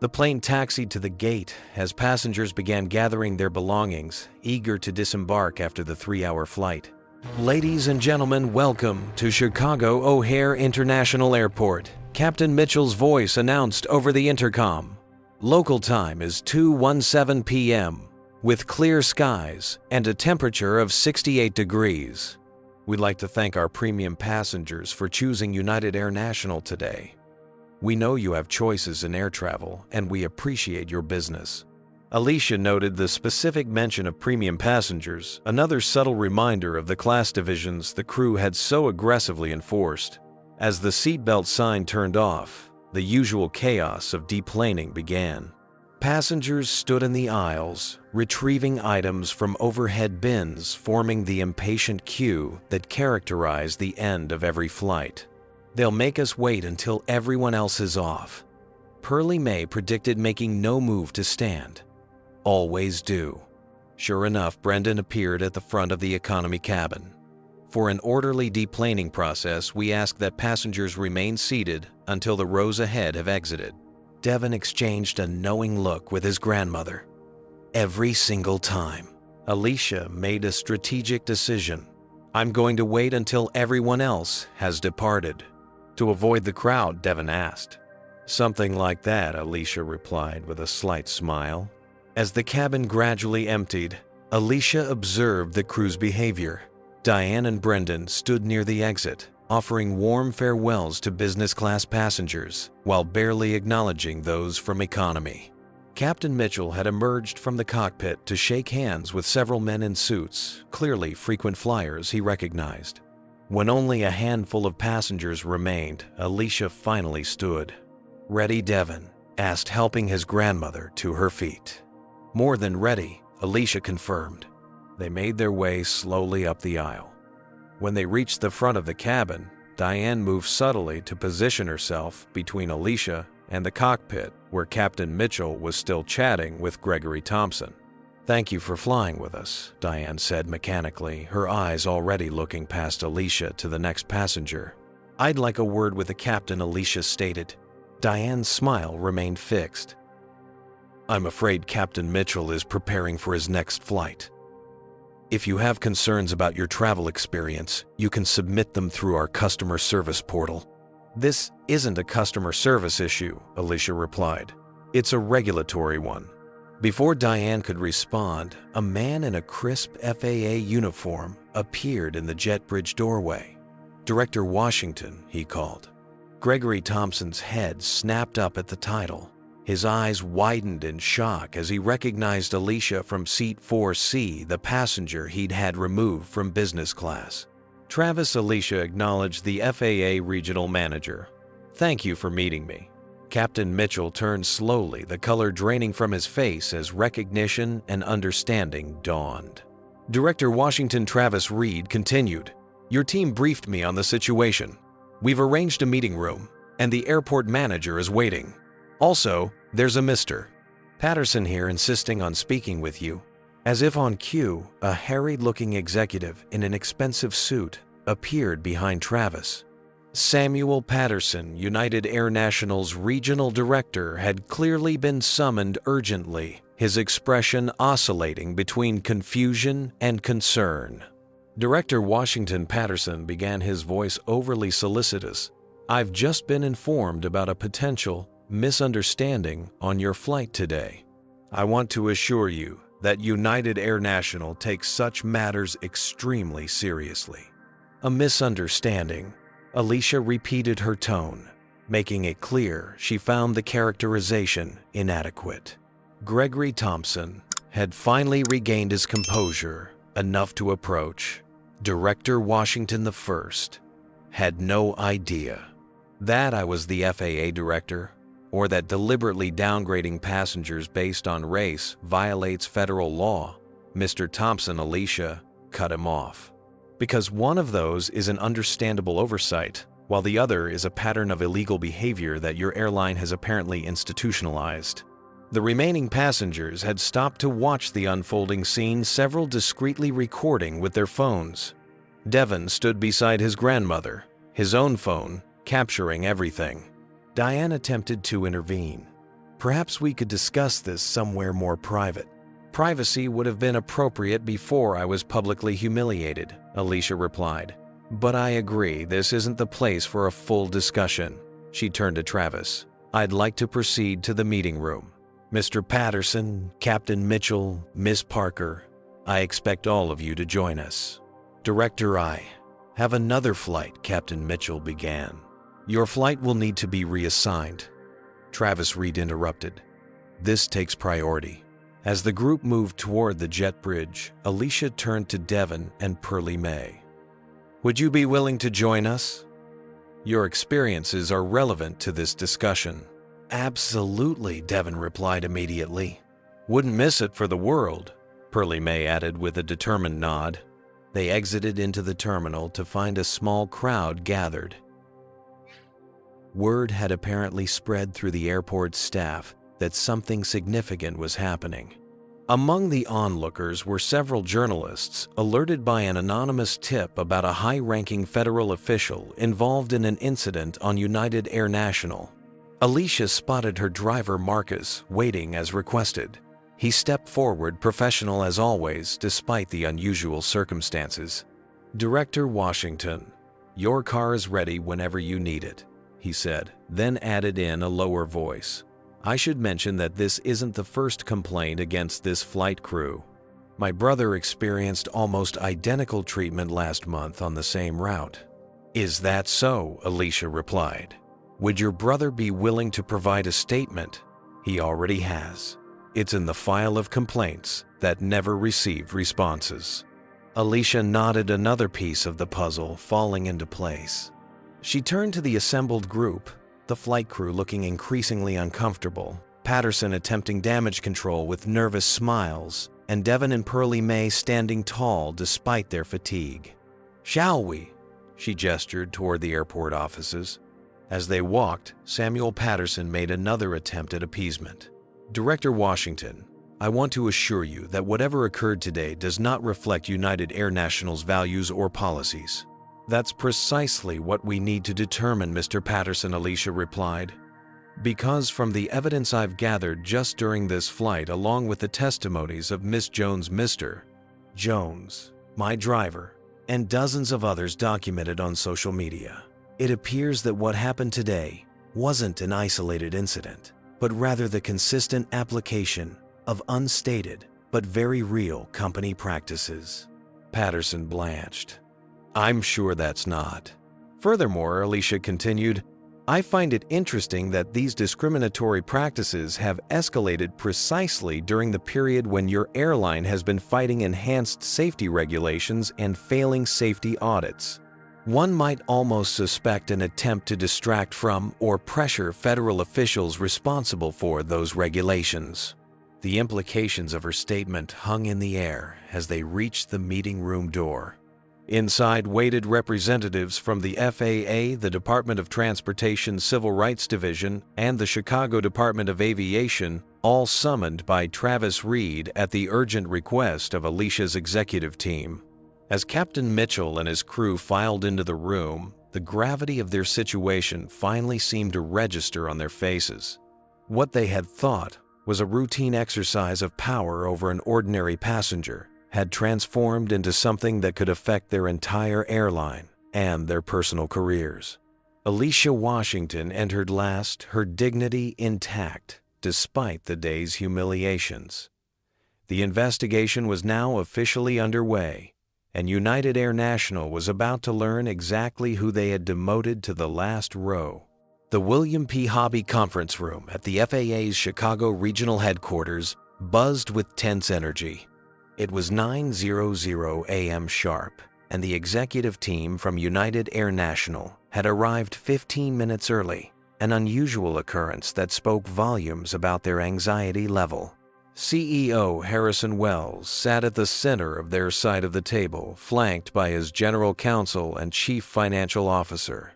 The plane taxied to the gate as passengers began gathering their belongings, eager to disembark after the 3-hour flight. Ladies and gentlemen, welcome to Chicago O'Hare International Airport. Captain Mitchell's voice announced over the intercom. Local time is 2:17 p.m. with clear skies and a temperature of 68 degrees. We'd like to thank our premium passengers for choosing United AirNational today. We know you have choices in air travel, and we appreciate your business. Alicia noted the specific mention of premium passengers, another subtle reminder of the class divisions the crew had so aggressively enforced. As the seatbelt sign turned off, the usual chaos of deplaning began. Passengers stood in the aisles, retrieving items from overhead bins, forming the impatient queue that characterized the end of every flight. They'll make us wait until everyone else is off. Pearlie Mae predicted making no move to stand. Always do. Sure enough, Brendan appeared at the front of the economy cabin. For an orderly deplaning process, we ask that passengers remain seated until the rows ahead have exited. Devin exchanged a knowing look with his grandmother. Every single time, Alicia made a strategic decision. I'm going to wait until everyone else has departed. To avoid the crowd, Devin asked. Something like that, Alicia replied with a slight smile. As the cabin gradually emptied, Alicia observed the crew's behavior. Diane and Brendan stood near the exit, offering warm farewells to business class passengers while barely acknowledging those from economy. Captain Mitchell had emerged from the cockpit to shake hands with several men in suits, clearly frequent flyers he recognized. When only a handful of passengers remained, Alicia finally stood. "Ready, Devin?" asked, helping his grandmother to her feet. More than ready, Alicia confirmed. They made their way slowly up the aisle. When they reached the front of the cabin, Diane moved subtly to position herself between Alicia and the cockpit, where Captain Mitchell was still chatting with Gregory Thompson. "Thank you for flying with us," Diane said mechanically, her eyes already looking past Alicia to the next passenger. "I'd like a word with the captain," Alicia stated. Diane's smile remained fixed. "I'm afraid Captain Mitchell is preparing for his next flight. If you have concerns about your travel experience, you can submit them through our customer service portal." "This isn't a customer service issue," Alicia replied. "It's a regulatory one." Before Diane could respond, a man in a crisp FAA uniform appeared in the jet bridge doorway. "Director Washington," he called. Gregory Thompson's head snapped up at the title. His eyes widened in shock as he recognized Alicia from seat 4C, the passenger he'd had removed from business class. Travis, Alicia acknowledged the FAA regional manager. "Thank you for meeting me." Captain Mitchell turned slowly, the color draining from his face as recognition and understanding dawned. Director Washington Travis Reed continued, "Your team briefed me on the situation. We've arranged a meeting room, and the airport manager is waiting. Also, there's a Mr. Patterson here insisting on speaking with you." As if on cue, a harried-looking executive in an expensive suit appeared behind Travis. Samuel Patterson, United AirNational's regional director, had clearly been summoned urgently, his expression oscillating between confusion and concern. Director Washington Patterson began, his voice overly solicitous. "I've just been informed about a potential misunderstanding on your flight today. I want to assure you that United AirNational takes such matters extremely seriously." "A misunderstanding," Alicia repeated, her tone. making it clear she found the characterization inadequate. Gregory Thompson had finally regained his composure enough to approach. Director Washington I had no idea that I was the FAA director, or that deliberately downgrading passengers based on race violates federal law. Mr. Thompson, Alicia, cut him off. Because one of those is an understandable oversight, while the other is a pattern of illegal behavior that your airline has apparently institutionalized. The remaining passengers had stopped to watch the unfolding scene, several discreetly recording with their phones. Devon stood beside his grandmother, his own phone capturing everything. Diane attempted to intervene. Perhaps we could discuss this somewhere more private. Privacy would have been appropriate before I was publicly humiliated, Alicia replied. But I agree, this isn't the place for a full discussion. She turned to Travis. I'd like to proceed to the meeting room. Mr. Patterson, Captain Mitchell, Miss Parker, I expect all of you to join us. Director, I have another flight, Captain Mitchell began. Your flight will need to be reassigned. Travis Reed interrupted. This takes priority. As the group moved toward the jet bridge, Alicia turned to Devon and Pearlie Mae. Would you be willing to join us? Your experiences are relevant to this discussion. Absolutely, Devon replied immediately. Wouldn't miss it for the world, Pearlie Mae added with a determined nod. They exited into the terminal to find a small crowd gathered. Word had apparently spread through the airport staff that something significant was happening. Among the onlookers were several journalists alerted by an anonymous tip about a high-ranking federal official involved in an incident on United AirNational. Alicia spotted her driver Marcus waiting as requested. He stepped forward, professional as always, despite the unusual circumstances. Director Washington, your car is ready whenever you need it, he said, then added in a lower voice. I should mention that this isn't the first complaint against this flight crew. My brother experienced almost identical treatment last month on the same route. Is that so? Alicia replied. Would your brother be willing to provide a statement? He already has. It's in the file of complaints that never received responses. Alicia nodded, another piece of the puzzle falling into place. She turned to the assembled group, the flight crew looking increasingly uncomfortable, Patterson attempting damage control with nervous smiles, and Devon and Pearlie Mae standing tall despite their fatigue. Shall we? She gestured toward the airport offices. As they walked, Samuel Patterson made another attempt at appeasement. Director Washington, I want to assure you that whatever occurred today does not reflect United AirNational's values or policies. That's precisely what we need to determine, Mr. Patterson, Alicia replied. Because from the evidence I've gathered just during this flight, along with the testimonies of Miss Jones, Mr. Jones, my driver, and dozens of others documented on social media, it appears that what happened today wasn't an isolated incident, but rather the consistent application of unstated but very real company practices. Patterson blanched. I'm sure that's not. Furthermore, Alicia continued, I find it interesting that these discriminatory practices have escalated precisely during the period when your airline has been fighting enhanced safety regulations and failing safety audits. One might almost suspect an attempt to distract from or pressure federal officials responsible for those regulations. The implications of her statement hung in the air as they reached the meeting room door. Inside waited representatives from the FAA, the Department of Transportation Civil Rights Division, and the Chicago Department of Aviation, all summoned by Travis Reed at the urgent request of Alicia's executive team. As Captain Mitchell and his crew filed into the room, the gravity of their situation finally seemed to register on their faces. What they had thought was a routine exercise of power over an ordinary passenger had transformed into something that could affect their entire airline and their personal careers. Alicia Washington entered last, her dignity intact, despite the day's humiliations. The investigation was now officially underway, and United AirNational was about to learn exactly who they had demoted to the last row. The William P. Hobby Conference Room at the FAA's Chicago Regional Headquarters buzzed with tense energy. It was 9:00 a.m. sharp, and the executive team from United AirNational had arrived 15 minutes early, an unusual occurrence that spoke volumes about their anxiety level. CEO Harrison Wells sat at the center of their side of the table, flanked by his general counsel and chief financial officer.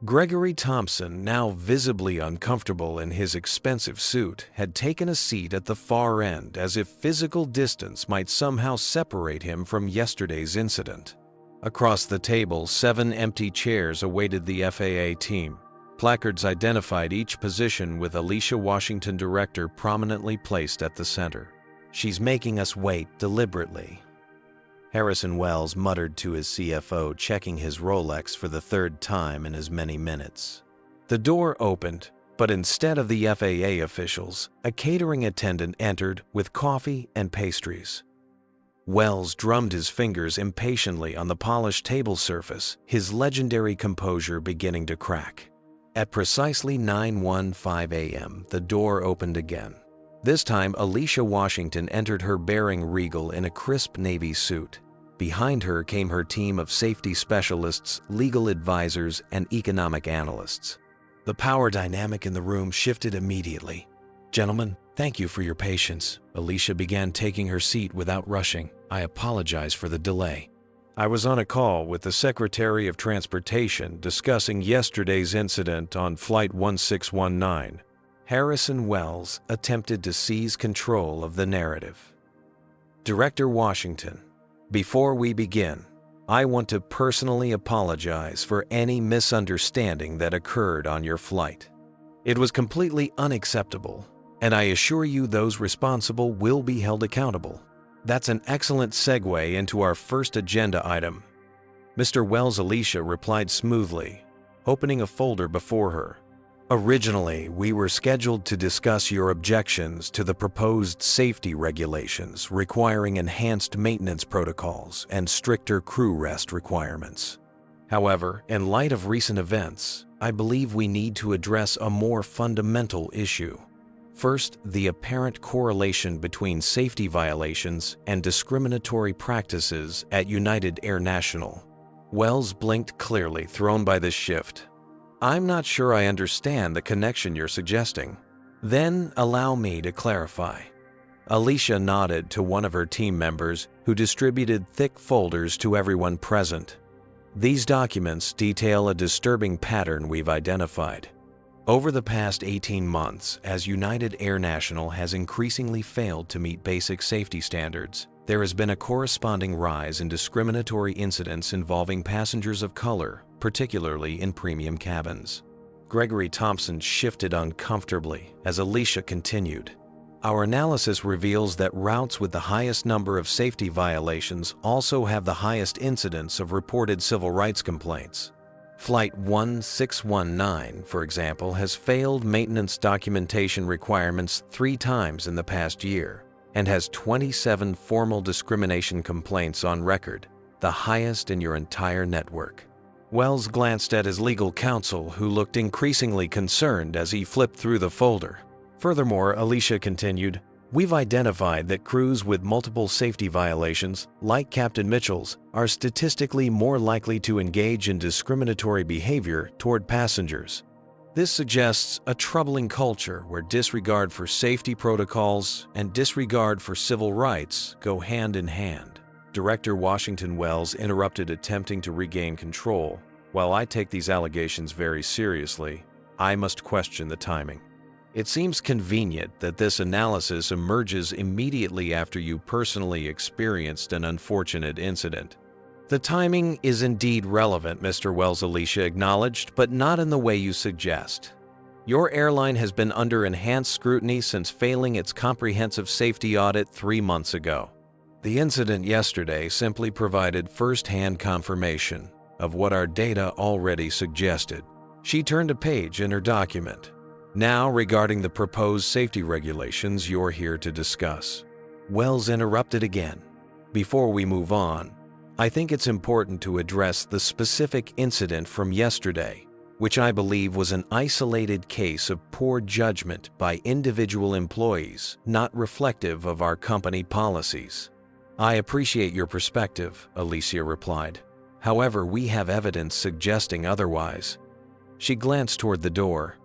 Gregory Thompson, now visibly uncomfortable in his expensive suit, had taken a seat at the far end as if physical distance might somehow separate him from yesterday's incident. Across the table, 7 empty chairs awaited the FAA team. Placards identified each position with Alicia Washington, Director, prominently placed at the center. "She's making us wait deliberately," Harrison Wells muttered to his CFO, checking his Rolex for the 3rd time in as many minutes. The door opened, but instead of the FAA officials, a catering attendant entered with coffee and pastries. Wells drummed his fingers impatiently on the polished table surface, his legendary composure beginning to crack. At precisely 9:15 a.m., the door opened again. This time, Alicia Washington entered her bearing regal in a crisp navy suit. Behind her came her team of safety specialists, legal advisors, and economic analysts. The power dynamic in the room shifted immediately. "Gentlemen, thank you for your patience." Alicia began, taking her seat without rushing. "I apologize for the delay. I was on a call with the Secretary of Transportation discussing yesterday's incident on Flight 1619. Harrison Wells attempted to seize control of the narrative. "Director Washington, before we begin, I want to personally apologize for any misunderstanding that occurred on your flight. It was completely unacceptable, and I assure you those responsible will be held accountable." That's an excellent segue into our first agenda item. Mr. Wells. Alicia replied smoothly, opening a folder before her. "Originally, we were scheduled to discuss your objections to the proposed safety regulations requiring enhanced maintenance protocols and stricter crew rest requirements. However, in light of recent events, I believe we need to address a more fundamental issue. First, the apparent correlation between safety violations and discriminatory practices at United AirNational." Wells blinked clearly, thrown by this shift. "I'm not sure I understand the connection you're suggesting." "Then allow me to clarify." Alicia nodded to one of her team members, who distributed thick folders to everyone present. "These documents detail a disturbing pattern we've identified. Over the past 18 months, as United AirNational has increasingly failed to meet basic safety standards, there has been a corresponding rise in discriminatory incidents involving passengers of color, particularly in premium cabins." Gregory Thompson shifted uncomfortably as Alicia continued. "Our analysis reveals that routes with the highest number of safety violations also have the highest incidence of reported civil rights complaints. Flight 1619, for example, has failed maintenance documentation requirements 3 times in the past year and has 27 formal discrimination complaints on record, the highest in your entire network." Wells glanced at his legal counsel, who looked increasingly concerned as he flipped through the folder. "Furthermore," Alicia continued, "we've identified that crews with multiple safety violations, like Captain Mitchell's, are statistically more likely to engage in discriminatory behavior toward passengers. This suggests a troubling culture where disregard for safety protocols and disregard for civil rights go hand in hand." Director Washington. Wells interrupted, attempting to regain control. "While I take these allegations very seriously, I must question the timing. It seems convenient that this analysis emerges immediately after you personally experienced an unfortunate incident." "The timing is indeed relevant, Mr. Wells," Alicia acknowledged, "but not in the way you suggest. Your airline has been under enhanced scrutiny since failing its comprehensive safety audit 3 months ago. The incident yesterday simply provided first-hand confirmation of what our data already suggested." She turned a page in her document. "Now, regarding the proposed safety regulations you're here to discuss." Wells interrupted again. "Before we move on, I think it's important to address the specific incident from yesterday. which I believe was an isolated case of poor judgment by individual employees, not reflective of our company policies. I appreciate your perspective, Alicia replied. However, we have evidence suggesting otherwise. She glanced toward the door.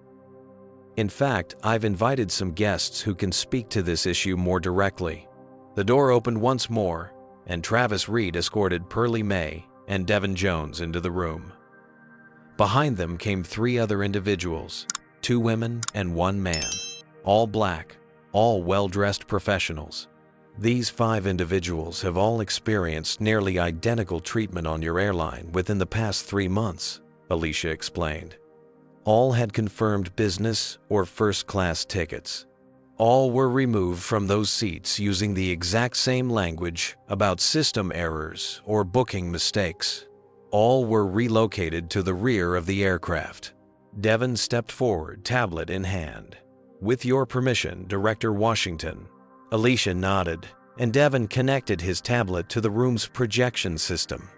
In fact, I've invited some guests who can speak to this issue more directly. The door opened once more, and Travis Reed escorted Pearlie Mae and Devin Jones into the room. Behind them came 3 other individuals, 2 women and 1 man, all black, all well-dressed professionals. These 5 individuals have all experienced nearly identical treatment on your airline within the past 3 months, Alicia explained. All had confirmed business or first-class tickets. All were removed from those seats using the exact same language about system errors or booking mistakes. All were relocated to the rear of the aircraft. Devin stepped forward, tablet in hand. With your permission, Director Washington. Alicia nodded, and Devin connected his tablet to the room's projection system.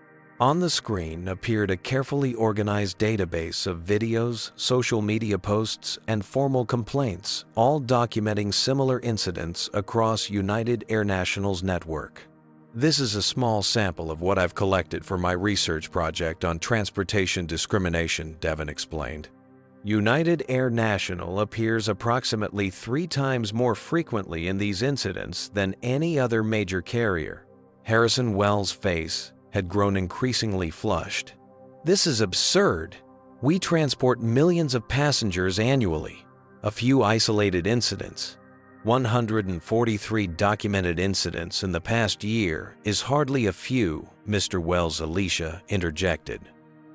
On the screen appeared a carefully organized database of videos, social media posts, and formal complaints, all documenting similar incidents across United AirNational's network. This is a small sample of what I've collected for my research project on transportation discrimination, Devin explained. United AirNational appears approximately 3 times more frequently in these incidents than any other major carrier. Harrison Wells' face had grown increasingly flushed. This is absurd. We transport millions of passengers annually. A few isolated incidents. 143 documented incidents in the past year is hardly a few, Mr. Wells, Alicia interjected.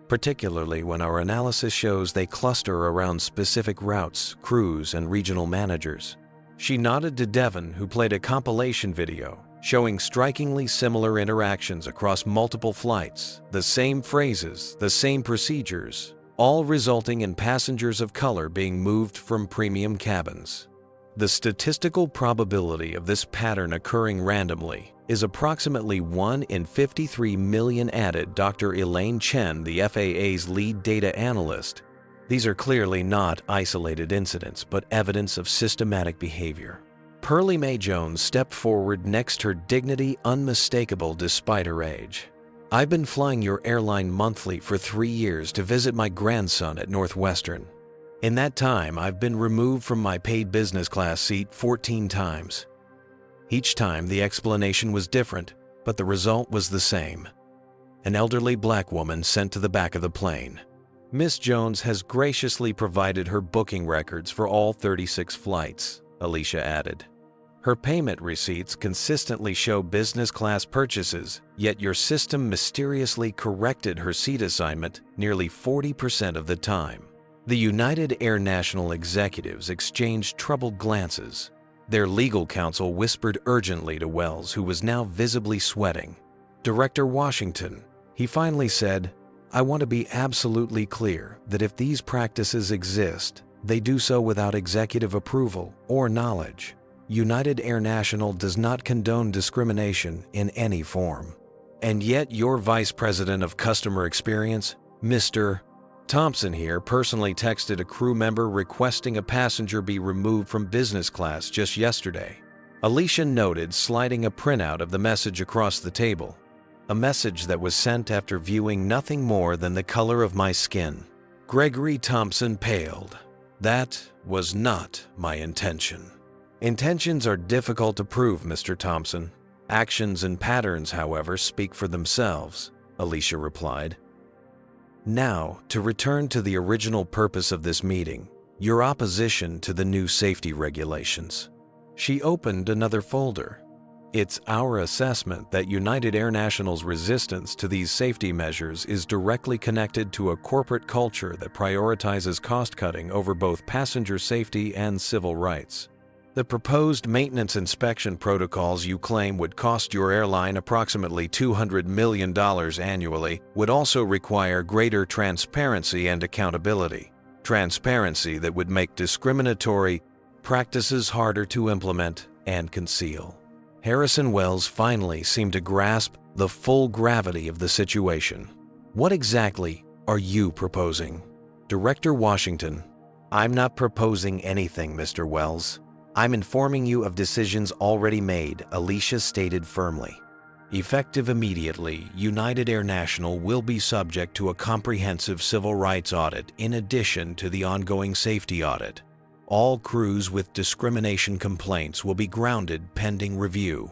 Particularly when our analysis shows they cluster around specific routes, crews, and regional managers. She nodded to Devin, who played a compilation video showing strikingly similar interactions across multiple flights, the same phrases, the same procedures, all resulting in passengers of color being moved from premium cabins. The statistical probability of this pattern occurring randomly is approximately 1 in 53 million, added Dr. Elaine Chen, the FAA's lead data analyst. These are clearly not isolated incidents, but evidence of systematic behavior. Pearlie Mae Jones stepped forward, next, her dignity unmistakable despite her age. I've been flying your airline monthly for 3 years to visit my grandson at Northwestern. In that time, I've been removed from my paid business class seat 14 times. Each time, the explanation was different, but the result was the same. An elderly black woman sent to the back of the plane. Miss Jones has graciously provided her booking records for all 36 flights, Alicia added. Her payment receipts consistently show business class purchases, yet your system mysteriously corrected her seat assignment nearly 40% of the time. The United AirNational executives exchanged troubled glances. Their legal counsel whispered urgently to Wells, who was now visibly sweating. Director Washington, he finally said, I want to be absolutely clear that if these practices exist, they do so without executive approval or knowledge. United AirNational does not condone discrimination in any form. And yet your Vice President of Customer Experience, Mr. Thompson here, personally texted a crew member requesting a passenger be removed from business class just yesterday. Alicia noted, sliding a printout of the message across the table. A message that was sent after viewing nothing more than the color of my skin. Gregory Thompson paled. That was not my intention. Intentions are difficult to prove, Mr. Thompson. Actions and patterns, however, speak for themselves, Alicia replied. Now, to return to the original purpose of this meeting, your opposition to the new safety regulations. She opened another folder. It's our assessment that United AirNational's resistance to these safety measures is directly connected to a corporate culture that prioritizes cost-cutting over both passenger safety and civil rights. The proposed maintenance inspection protocols you claim would cost your airline approximately $200 million annually would also require greater transparency and accountability. Transparency that would make discriminatory practices harder to implement and conceal. Harrison Wells finally seemed to grasp the full gravity of the situation. What exactly are you proposing? Director Washington, I'm not proposing anything, Mr. Wells. I'm informing you of decisions already made, Alicia stated firmly. Effective immediately, United AirNational will be subject to a comprehensive civil rights audit in addition to the ongoing safety audit. All crews with discrimination complaints will be grounded pending review,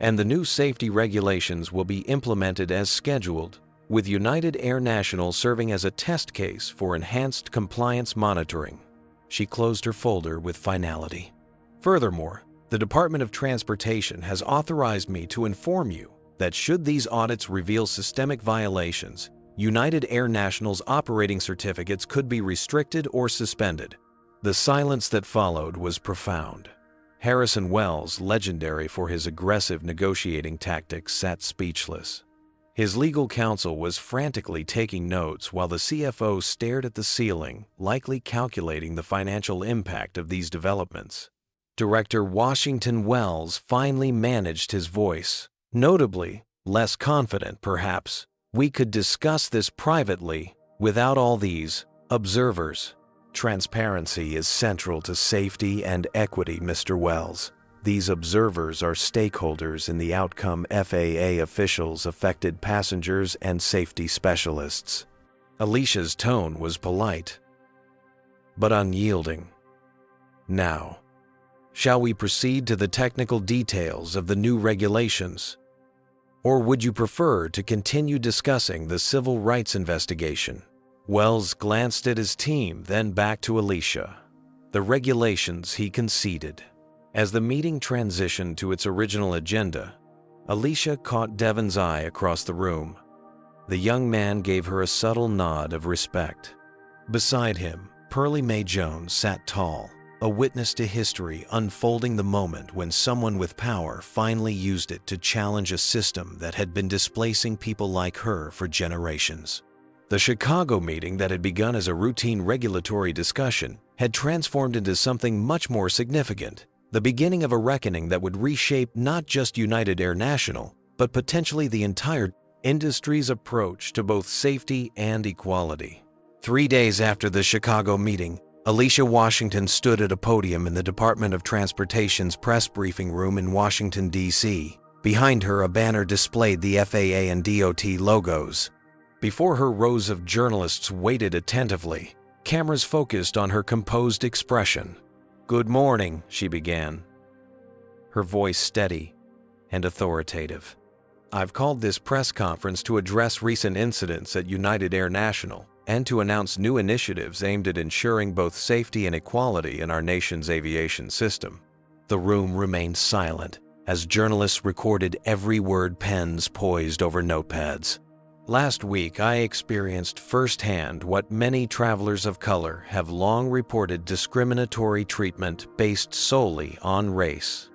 and the new safety regulations will be implemented as scheduled, with United AirNational serving as a test case for enhanced compliance monitoring. She closed her folder with finality. Furthermore, the Department of Transportation has authorized me to inform you that should these audits reveal systemic violations, United AirNational's operating certificates could be restricted or suspended. The silence that followed was profound. Harrison Wells, legendary for his aggressive negotiating tactics, sat speechless. His legal counsel was frantically taking notes while the CFO stared at the ceiling, likely calculating the financial impact of these developments. Director Washington Wells finally managed his voice, notably less confident perhaps. We could discuss this privately without all these observers. Transparency is central to safety and equity, Mr. Wells. These observers are stakeholders in the outcome. FAA officials, affected passengers, and safety specialists. Alicia's tone was polite, but unyielding. Now, shall we proceed to the technical details of the new regulations? Or would you prefer to continue discussing the civil rights investigation? Wells glanced at his team, then back to Alicia. The regulations, he conceded. As the meeting transitioned to its original agenda, Alicia caught Devon's eye across the room. The young man gave her a subtle nod of respect. Beside him, Pearlie Mae Jones sat tall, a witness to history unfolding, the moment when someone with power finally used it to challenge a system that had been displacing people like her for generations. The Chicago meeting that had begun as a routine regulatory discussion had transformed into something much more significant, the beginning of a reckoning that would reshape not just United AirNational, but potentially the entire industry's approach to both safety and equality. 3 days after the Chicago meeting, Alicia Washington stood at a podium in the Department of Transportation's press briefing room in Washington, D.C. Behind her, a banner displayed the FAA and DOT logos. Before her, rows of journalists waited attentively, cameras focused on her composed expression. "Good morning," she began, her voice steady and authoritative. "I've called this press conference to address recent incidents at United AirNational and to announce new initiatives aimed at ensuring both safety and equality in our nation's aviation system." The room remained silent as journalists recorded every word, pens poised over notepads. "Last week, I experienced firsthand what many travelers of color have long reported: discriminatory treatment based solely on race.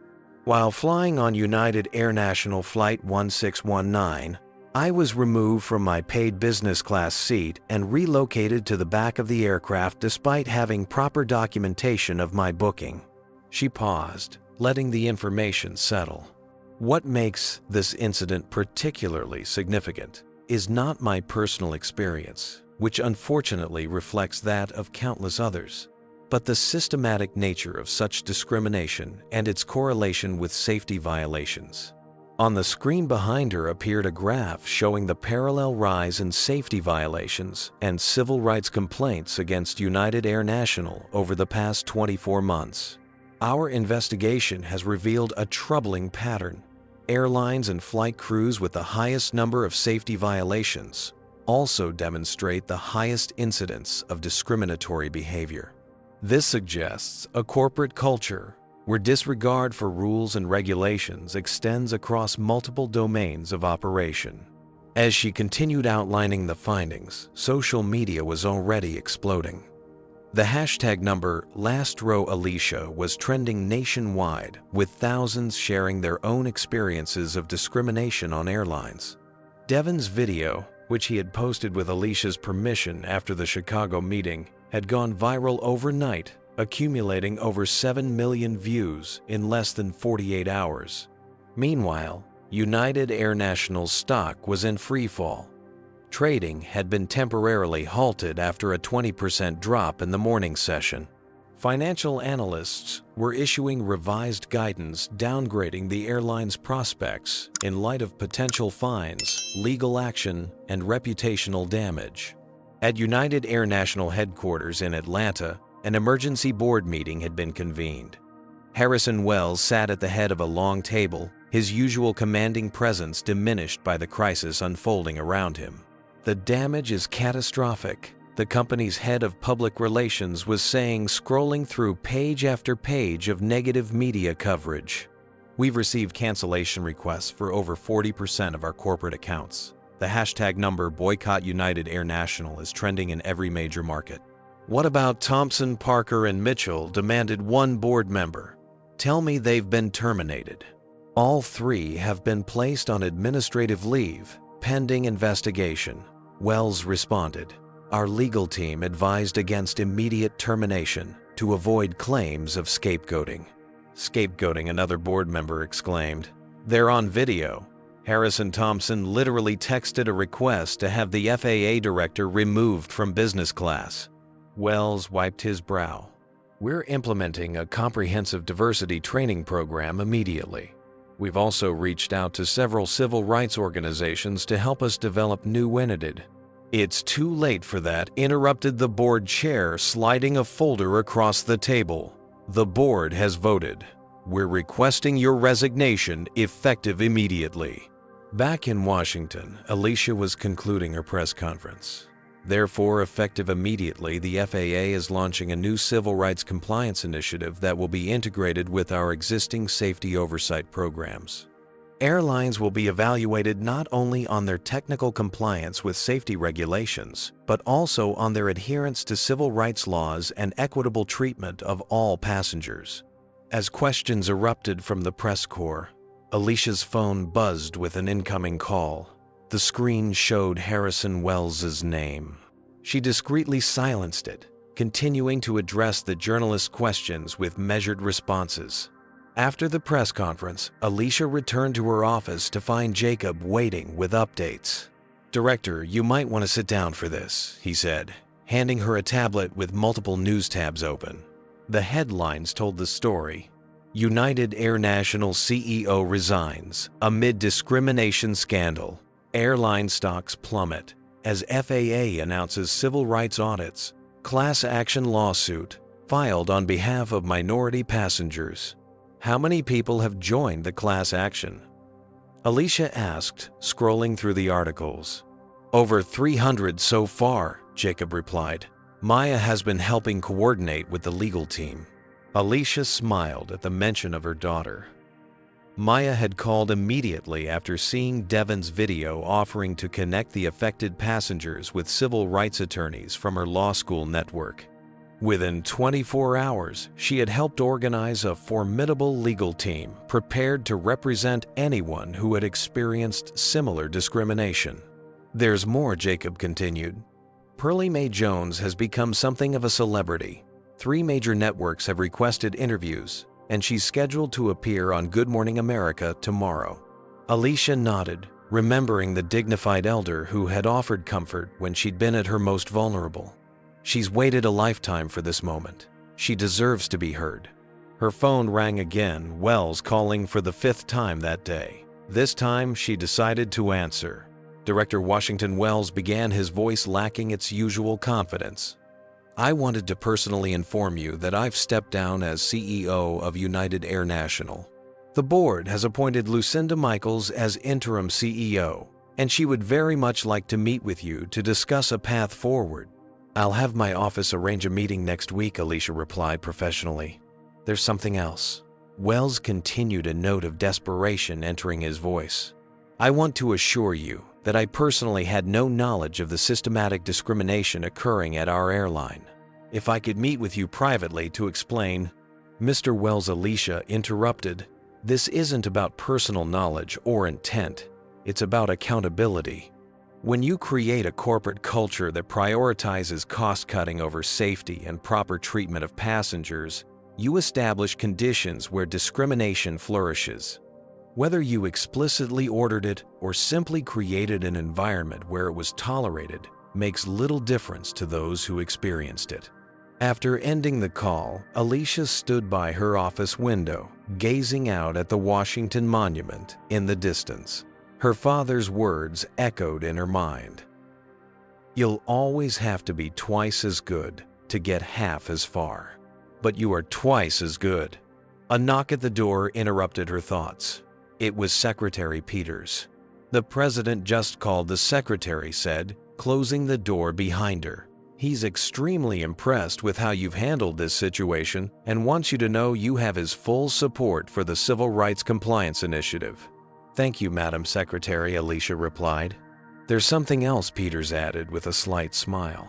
While flying on United AirNational Flight 1619, I was removed from my paid business class seat and relocated to the back of the aircraft despite having proper documentation of my booking." She paused, letting the information settle. "What makes this incident particularly significant is not my personal experience, which unfortunately reflects that of countless others, but the systematic nature of such discrimination and its correlation with safety violations." On the screen behind her appeared a graph showing the parallel rise in safety violations and civil rights complaints against United AirNational over the past 24 months. "Our investigation has revealed a troubling pattern. Airlines and flight crews with the highest number of safety violations also demonstrate the highest incidence of discriminatory behavior. This suggests a corporate culture where disregard for rules and regulations extends across multiple domains of operation." As she continued outlining the findings, social media was already exploding. The hashtag number #LastRowAlicia was trending nationwide, with thousands sharing their own experiences of discrimination on airlines. Devon's video, which he had posted with Alicia's permission after the Chicago meeting, had gone viral overnight, accumulating over 7 million views in less than 48 hours. Meanwhile, United AirNational's stock was in freefall. Trading had been temporarily halted after a 20% drop in the morning session. Financial analysts were issuing revised guidance downgrading the airline's prospects in light of potential fines, legal action, and reputational damage. At United AirNational headquarters in Atlanta, an emergency board meeting had been convened. Harrison Wells sat at the head of a long table, his usual commanding presence diminished by the crisis unfolding around him. "The damage is catastrophic," the company's head of public relations was saying, scrolling through page after page of negative media coverage. "We've received cancellation requests for over 40% of our corporate accounts. The hashtag number Boycott United AirNational is trending in every major market." "What about Thompson, Parker, and Mitchell?" demanded one board member. "Tell me they've been terminated." "All three have been placed on administrative leave, pending investigation," Wells responded. "Our legal team advised against immediate termination to avoid claims of scapegoating." "Scapegoating," another board member exclaimed. "They're on video." Harrison Thompson literally texted a request to have the FAA Director removed from business class. Wells wiped his brow. "We're implementing a comprehensive diversity training program immediately. We've also reached out to several civil rights organizations to help us develop new United." "It's too late for that," interrupted the board chair, sliding a folder across the table. "The board has voted. We're requesting your resignation effective immediately." Back in Washington, Alicia was concluding her press conference. Therefore, effective immediately, the FAA is launching a new civil rights compliance initiative that will be integrated with our existing safety oversight programs. Airlines will be evaluated not only on their technical compliance with safety regulations, but also on their adherence to civil rights laws and equitable treatment of all passengers. As questions erupted from the press corps, Alicia's phone buzzed with an incoming call. The screen showed Harrison Wells's name. She discreetly silenced it, continuing to address the journalist's questions with measured responses. After the press conference, Alicia returned to her office to find Jacob waiting with updates. "Director, you might want to sit down for this," he said, handing her a tablet with multiple news tabs open. The headlines told the story. United AirNational CEO resigns amid discrimination scandal. Airline stocks plummet as FAA announces civil rights audits. Class action lawsuit filed on behalf of minority passengers. How many people have joined the class action? Alicia asked, scrolling through the articles. "Over 300 so far," Jacob replied. "Maya has been helping coordinate with the legal team." Alicia smiled at the mention of her daughter. Maya had called immediately after seeing Devon's video offering to connect the affected passengers with civil rights attorneys from her law school network. Within 24 hours, she had helped organize a formidable legal team prepared to represent anyone who had experienced similar discrimination. "There's more," Jacob continued. "Pearlie Mae Jones has become something of a celebrity. 3 major networks have requested interviews, and she's scheduled to appear on Good Morning America tomorrow." Alicia nodded, remembering the dignified elder who had offered comfort when she'd been at her most vulnerable. She's waited a lifetime for this moment. She deserves to be heard. Her phone rang again, Wells calling for the 5th time that day. This time, she decided to answer. Director Washington Wells began, his voice lacking its usual confidence. "I wanted to personally inform you that I've stepped down as CEO of United AirNational. The board has appointed Lucinda Michaels as interim CEO, and she would very much like to meet with you to discuss a path forward." "I'll have my office arrange a meeting next week," Alicia replied professionally. "There's something else." Wells continued, a note of desperation entering his voice. "I want to assure you that I personally had no knowledge of the systematic discrimination occurring at our airline. If I could meet with you privately to explain—" "Mr. Wells," Alicia interrupted, "this isn't about personal knowledge or intent. It's about accountability. When you create a corporate culture that prioritizes cost-cutting over safety and proper treatment of passengers, you establish conditions where discrimination flourishes. Whether you explicitly ordered it or simply created an environment where it was tolerated makes little difference to those who experienced it. After ending the call, Alicia stood by her office window, gazing out at the Washington Monument in the distance. Her father's words echoed in her mind. "You'll always have to be twice as good to get half as far. But you are twice as good." A knock at the door interrupted her thoughts. It was Secretary Peters. "The president just called," the secretary said, closing the door behind her. "He's extremely impressed with how you've handled this situation and wants you to know you have his full support for the Civil Rights Compliance Initiative." "Thank you, Madam Secretary," Alicia replied. "There's something else," Peters added with a slight smile.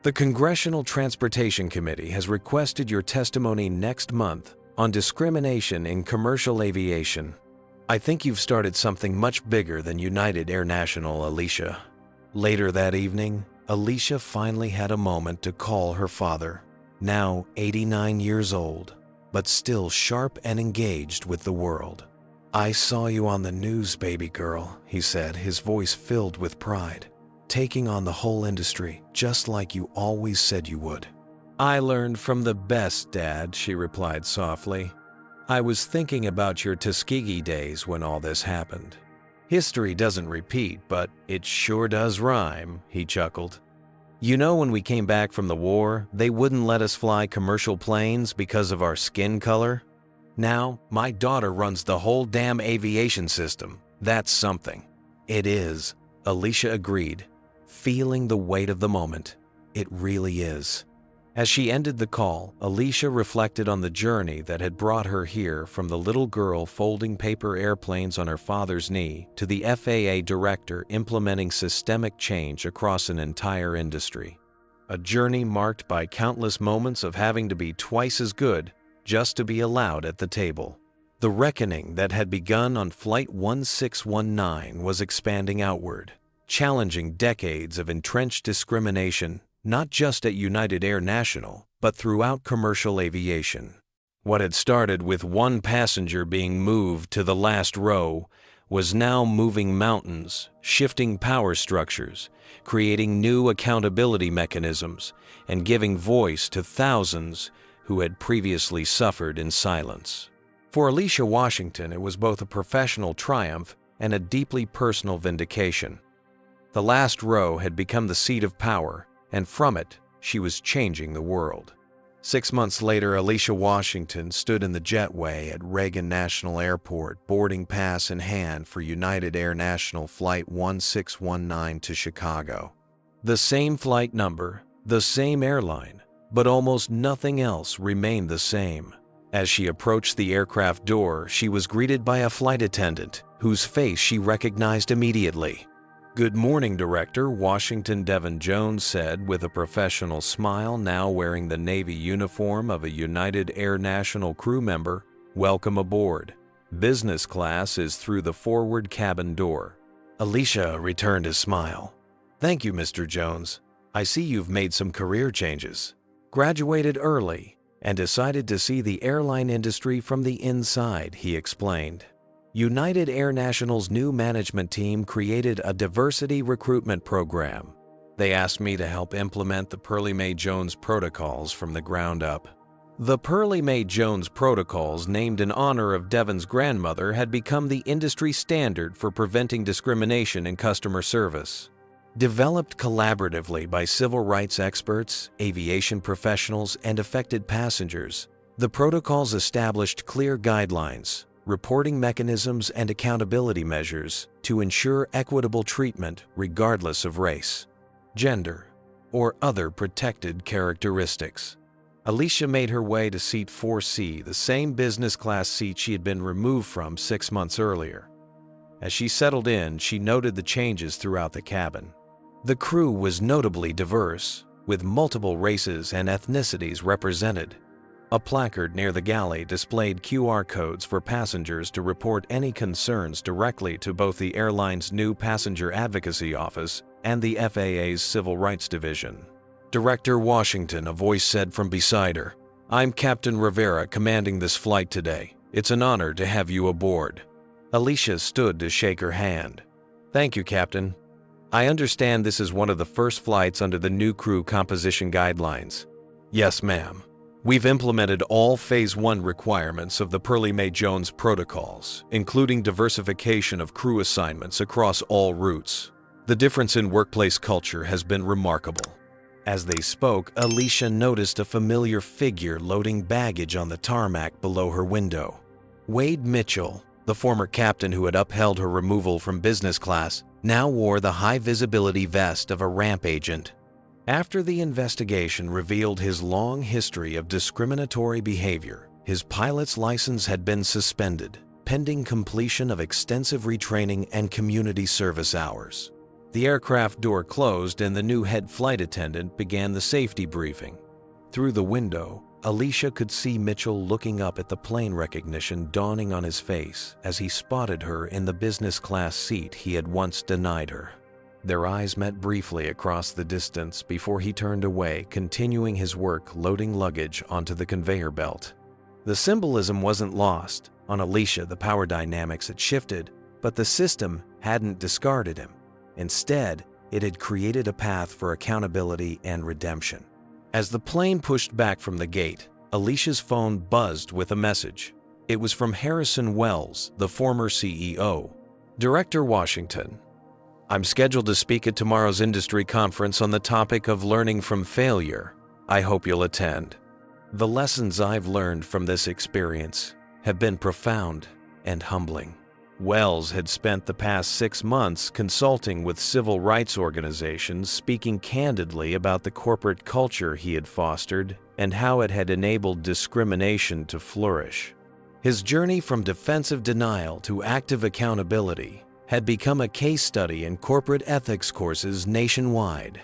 "The Congressional Transportation Committee has requested your testimony next month on discrimination in commercial aviation. I think you've started something much bigger than United AirNational, Alicia." Later that evening, Alicia finally had a moment to call her father, now 89 years old, but still sharp and engaged with the world. "I saw you on the news, baby girl," he said, his voice filled with pride. "Taking on the whole industry, just like you always said you would." "I learned from the best, Dad," she replied softly. "I was thinking about your Tuskegee days when all this happened." "History doesn't repeat, but it sure does rhyme," he chuckled. "You know, when we came back from the war, they wouldn't let us fly commercial planes because of our skin color? Now, my daughter runs the whole damn aviation system. That's something." "It is," Alicia agreed, feeling the weight of the moment. "It really is." As she ended the call, Alicia reflected on the journey that had brought her here, from the little girl folding paper airplanes on her father's knee to the FAA Director implementing systemic change across an entire industry. A journey marked by countless moments of having to be twice as good just to be allowed at the table. The reckoning that had begun on Flight 1619 was expanding outward, challenging decades of entrenched discrimination, not just at United AirNational, but throughout commercial aviation. What had started with one passenger being moved to the last row was now moving mountains, shifting power structures, creating new accountability mechanisms, and giving voice to thousands who had previously suffered in silence. For Alicia Washington, it was both a professional triumph and a deeply personal vindication. The last row had become the seat of power, and from it, she was changing the world. 6 months later, Alicia Washington stood in the jetway at Reagan National Airport, boarding pass in hand for United AirNational Flight 1619 to Chicago. The same flight number, the same airline, but almost nothing else remained the same. As she approached the aircraft door, she was greeted by a flight attendant, whose face she recognized immediately. "Good morning, Director," Washington Devon Jones said with a professional smile, now wearing the Navy uniform of a United AirNational crew member. "Welcome aboard. Business class is through the forward cabin door." Alicia returned his smile. "Thank you, Mr. Jones. I see you've made some career changes. Graduated early and decided to see the airline industry from the inside," he explained. United AirNational's new management team created a diversity recruitment program. They asked me to help implement the Pearlie Mae Jones protocols from the ground up. The Pearlie Mae Jones protocols, named in honor of Devon's grandmother, had become the industry standard for preventing discrimination in customer service. Developed collaboratively by civil rights experts, aviation professionals, and affected passengers, the protocols established clear guidelines, reporting mechanisms, and accountability measures to ensure equitable treatment regardless of race, gender, or other protected characteristics. Alicia made her way to seat 4C, the same business class seat she had been removed from 6 months earlier. As she settled in, she noted the changes throughout the cabin. The crew was notably diverse, with multiple races and ethnicities represented. A placard near the galley displayed QR codes for passengers to report any concerns directly to both the airline's new Passenger Advocacy Office and the FAA's Civil Rights Division. "Director Washington," a voice said from beside her. "I'm Captain Rivera, commanding this flight today. It's an honor to have you aboard." Alicia stood to shake her hand. "Thank you, Captain. I understand this is one of the first flights under the new crew composition guidelines." "Yes, ma'am. We've implemented all Phase 1 requirements of the Pearlie Mae Jones protocols, including diversification of crew assignments across all routes. The difference in workplace culture has been remarkable." As they spoke, Alicia noticed a familiar figure loading baggage on the tarmac below her window. Wade Mitchell, the former captain who had upheld her removal from business class, now wore the high-visibility vest of a ramp agent. After the investigation revealed his long history of discriminatory behavior, his pilot's license had been suspended, pending completion of extensive retraining and community service hours. The aircraft door closed and the new head flight attendant began the safety briefing. Through the window, Alicia could see Mitchell looking up at the plane recognition dawning on his face as he spotted her in the business class seat he had once denied her. Their eyes met briefly across the distance before he turned away, continuing his work loading luggage onto the conveyor belt. The symbolism wasn't lost. On Alicia, the power dynamics had shifted, but the system hadn't discarded him. Instead, it had created a path for accountability and redemption. As the plane pushed back from the gate, Alicia's phone buzzed with a message. It was from Harrison Wells, the former CEO. "Director Washington, I'm scheduled to speak at tomorrow's industry conference on the topic of learning from failure. I hope you'll attend. The lessons I've learned from this experience have been profound and humbling." Wells had spent the past 6 months consulting with civil rights organizations, speaking candidly about the corporate culture he had fostered and how it had enabled discrimination to flourish. His journey from defensive denial to active accountability had become a case study in corporate ethics courses nationwide.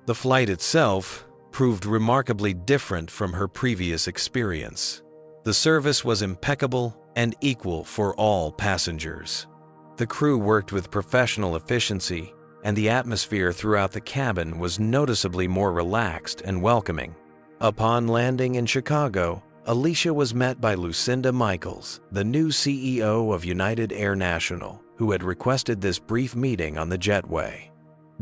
The flight itself proved remarkably different from her previous experience. The service was impeccable and equal for all passengers. The crew worked with professional efficiency, and the atmosphere throughout the cabin was noticeably more relaxed and welcoming. Upon landing in Chicago, Alicia was met by Lucinda Michaels, the new CEO of United AirNational, who had requested this brief meeting on the jetway.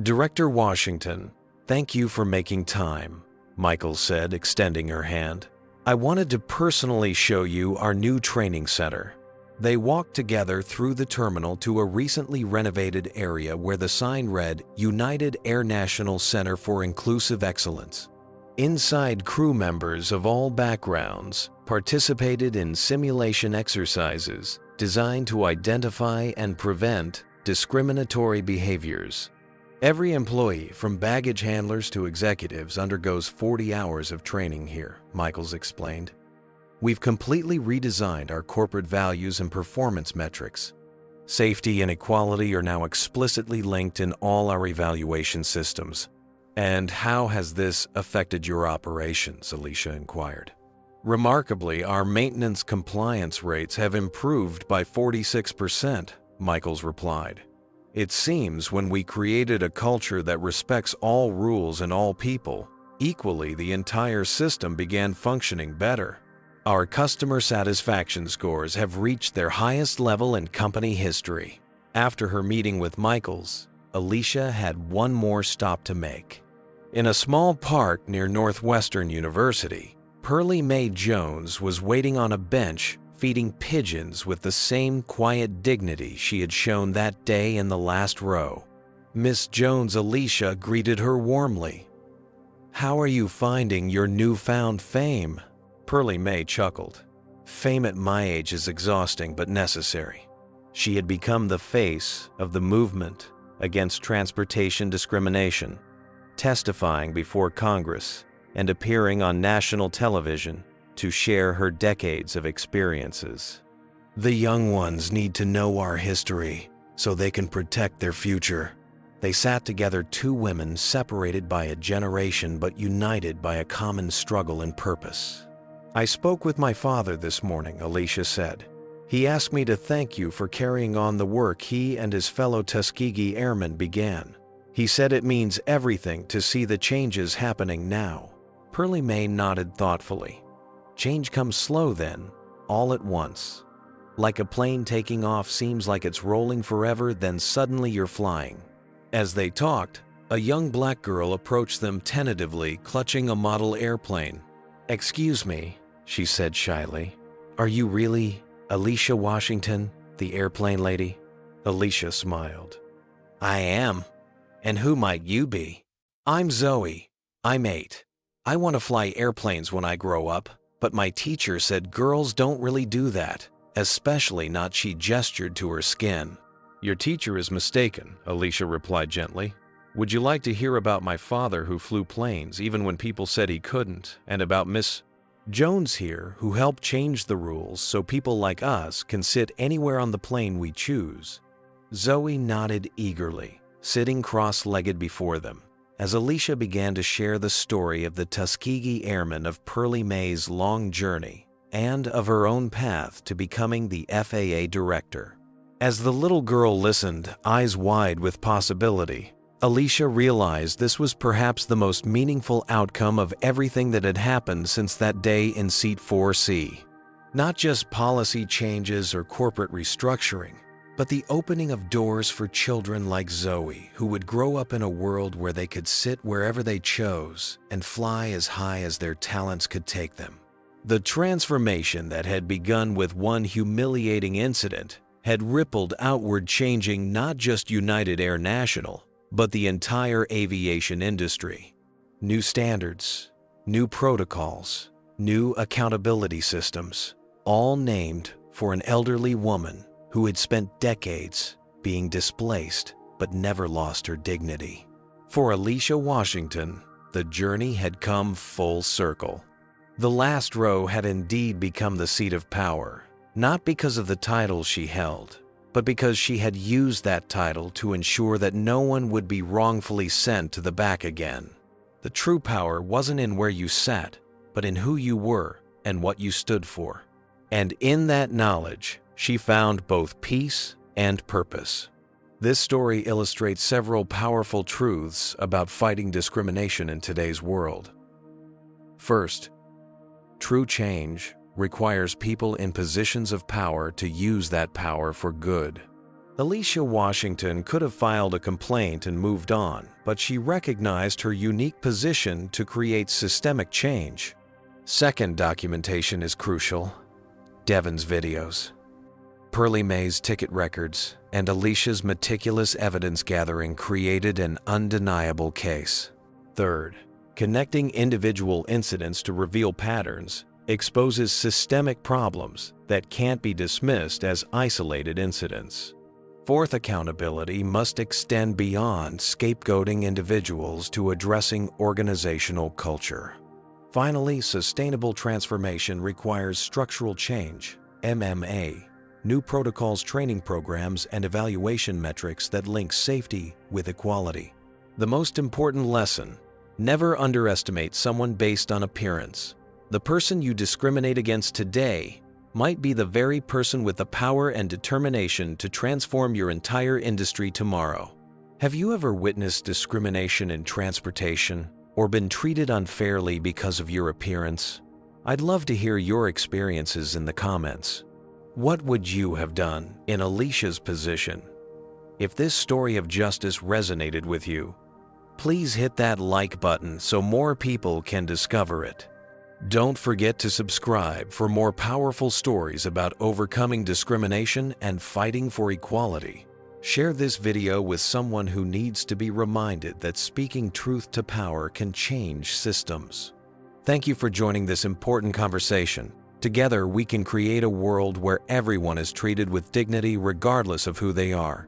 "Director Washington, thank you for making time," Michaels said, extending her hand. "I wanted to personally show you our new training center." They walked together through the terminal to a recently renovated area where the sign read United AirNational Center for Inclusive Excellence. Inside, crew members of all backgrounds participated in simulation exercises designed to identify and prevent discriminatory behaviors. Every employee, from baggage handlers to executives, undergoes 40 hours of training here, Michaels explained. "We've completely redesigned our corporate values and performance metrics. Safety and equality are now explicitly linked in all our evaluation systems." "And how has this affected your operations?" Alicia inquired. "Remarkably, our maintenance compliance rates have improved by 46%, Michaels replied. "It seems when we created a culture that respects all rules and all people equally, the entire system began functioning better. Our customer satisfaction scores have reached their highest level in company history." After her meeting with Michaels, Alicia had one more stop to make. In a small park near Northwestern University, Pearlie Mae Jones was waiting on a bench feeding pigeons with the same quiet dignity she had shown that day in the last row. Miss Jones Alicia greeted her warmly. "How are you finding your newfound fame?" Pearlie Mae chuckled. "Fame at my age is exhausting but necessary." She had become the face of the movement against transportation discrimination, testifying before Congress and appearing on national television to share her decades of experiences. "The young ones need to know our history so they can protect their future." They sat together, two women separated by a generation but united by a common struggle and purpose. "I spoke with my father this morning," Alicia said. "He asked me to thank you for carrying on the work he and his fellow Tuskegee airmen began. He said it means everything to see the changes happening now." Pearlie Mae nodded thoughtfully. "Change comes slow then, all at once." Like a plane taking off seems like it's rolling forever, then suddenly you're flying. As they talked, a young black girl approached them tentatively, clutching a model airplane. "Excuse me," she said shyly. "Are you really Alicia Washington, the airplane lady?" Alicia smiled. "I am. And who might you be?" "I'm Zoe. I'm 8. I want to fly airplanes when I grow up, but my teacher said girls don't really do that, especially not." She gestured to her skin. "Your teacher is mistaken," Alicia replied gently. "Would you like to hear about my father who flew planes even when people said he couldn't, and about Miss Jones here who helped change the rules so people like us can sit anywhere on the plane we choose?" Zoe nodded eagerly, sitting cross-legged before them, as Alicia began to share the story of the Tuskegee Airmen, of Pearlie Mae's long journey, and of her own path to becoming the FAA Director. As the little girl listened, eyes wide with possibility, Alicia realized this was perhaps the most meaningful outcome of everything that had happened since that day in Seat 4C. Not just policy changes or corporate restructuring, but the opening of doors for children like Zoe, who would grow up in a world where they could sit wherever they chose and fly as high as their talents could take them. The transformation that had begun with one humiliating incident had rippled outward, changing not just United AirNational, but the entire aviation industry. New standards, new protocols, new accountability systems, all named for an elderly woman who had spent decades being displaced but never lost her dignity. For Alicia Washington, the journey had come full circle. The last row had indeed become the seat of power, not because of the title she held, but because she had used that title to ensure that no one would be wrongfully sent to the back again. The true power wasn't in where you sat, but in who you were and what you stood for. And in that knowledge, she found both peace and purpose. This story illustrates several powerful truths about fighting discrimination in today's world. First, true change requires people in positions of power to use that power for good. Alicia Washington could have filed a complaint and moved on, but she recognized her unique position to create systemic change. Second, documentation is crucial. Devon's videos, Pearlie Mae's ticket records, and Alicia's meticulous evidence gathering created an undeniable case. Third, connecting individual incidents to reveal patterns exposes systemic problems that can't be dismissed as isolated incidents. Fourth, accountability must extend beyond scapegoating individuals to addressing organizational culture. Finally, sustainable transformation requires structural change, MMA, new protocols, training programs, and evaluation metrics that link safety with equality. The most important lesson: never underestimate someone based on appearance. The person you discriminate against today might be the very person with the power and determination to transform your entire industry tomorrow. Have you ever witnessed discrimination in transportation or been treated unfairly because of your appearance? I'd love to hear your experiences in the comments. What would you have done in Alicia's position? If this story of justice resonated with you, please hit that like button so more people can discover it. Don't forget to subscribe for more powerful stories about overcoming discrimination and fighting for equality. Share this video with someone who needs to be reminded that speaking truth to power can change systems. Thank you for joining this important conversation. Together, we can create a world where everyone is treated with dignity regardless of who they are.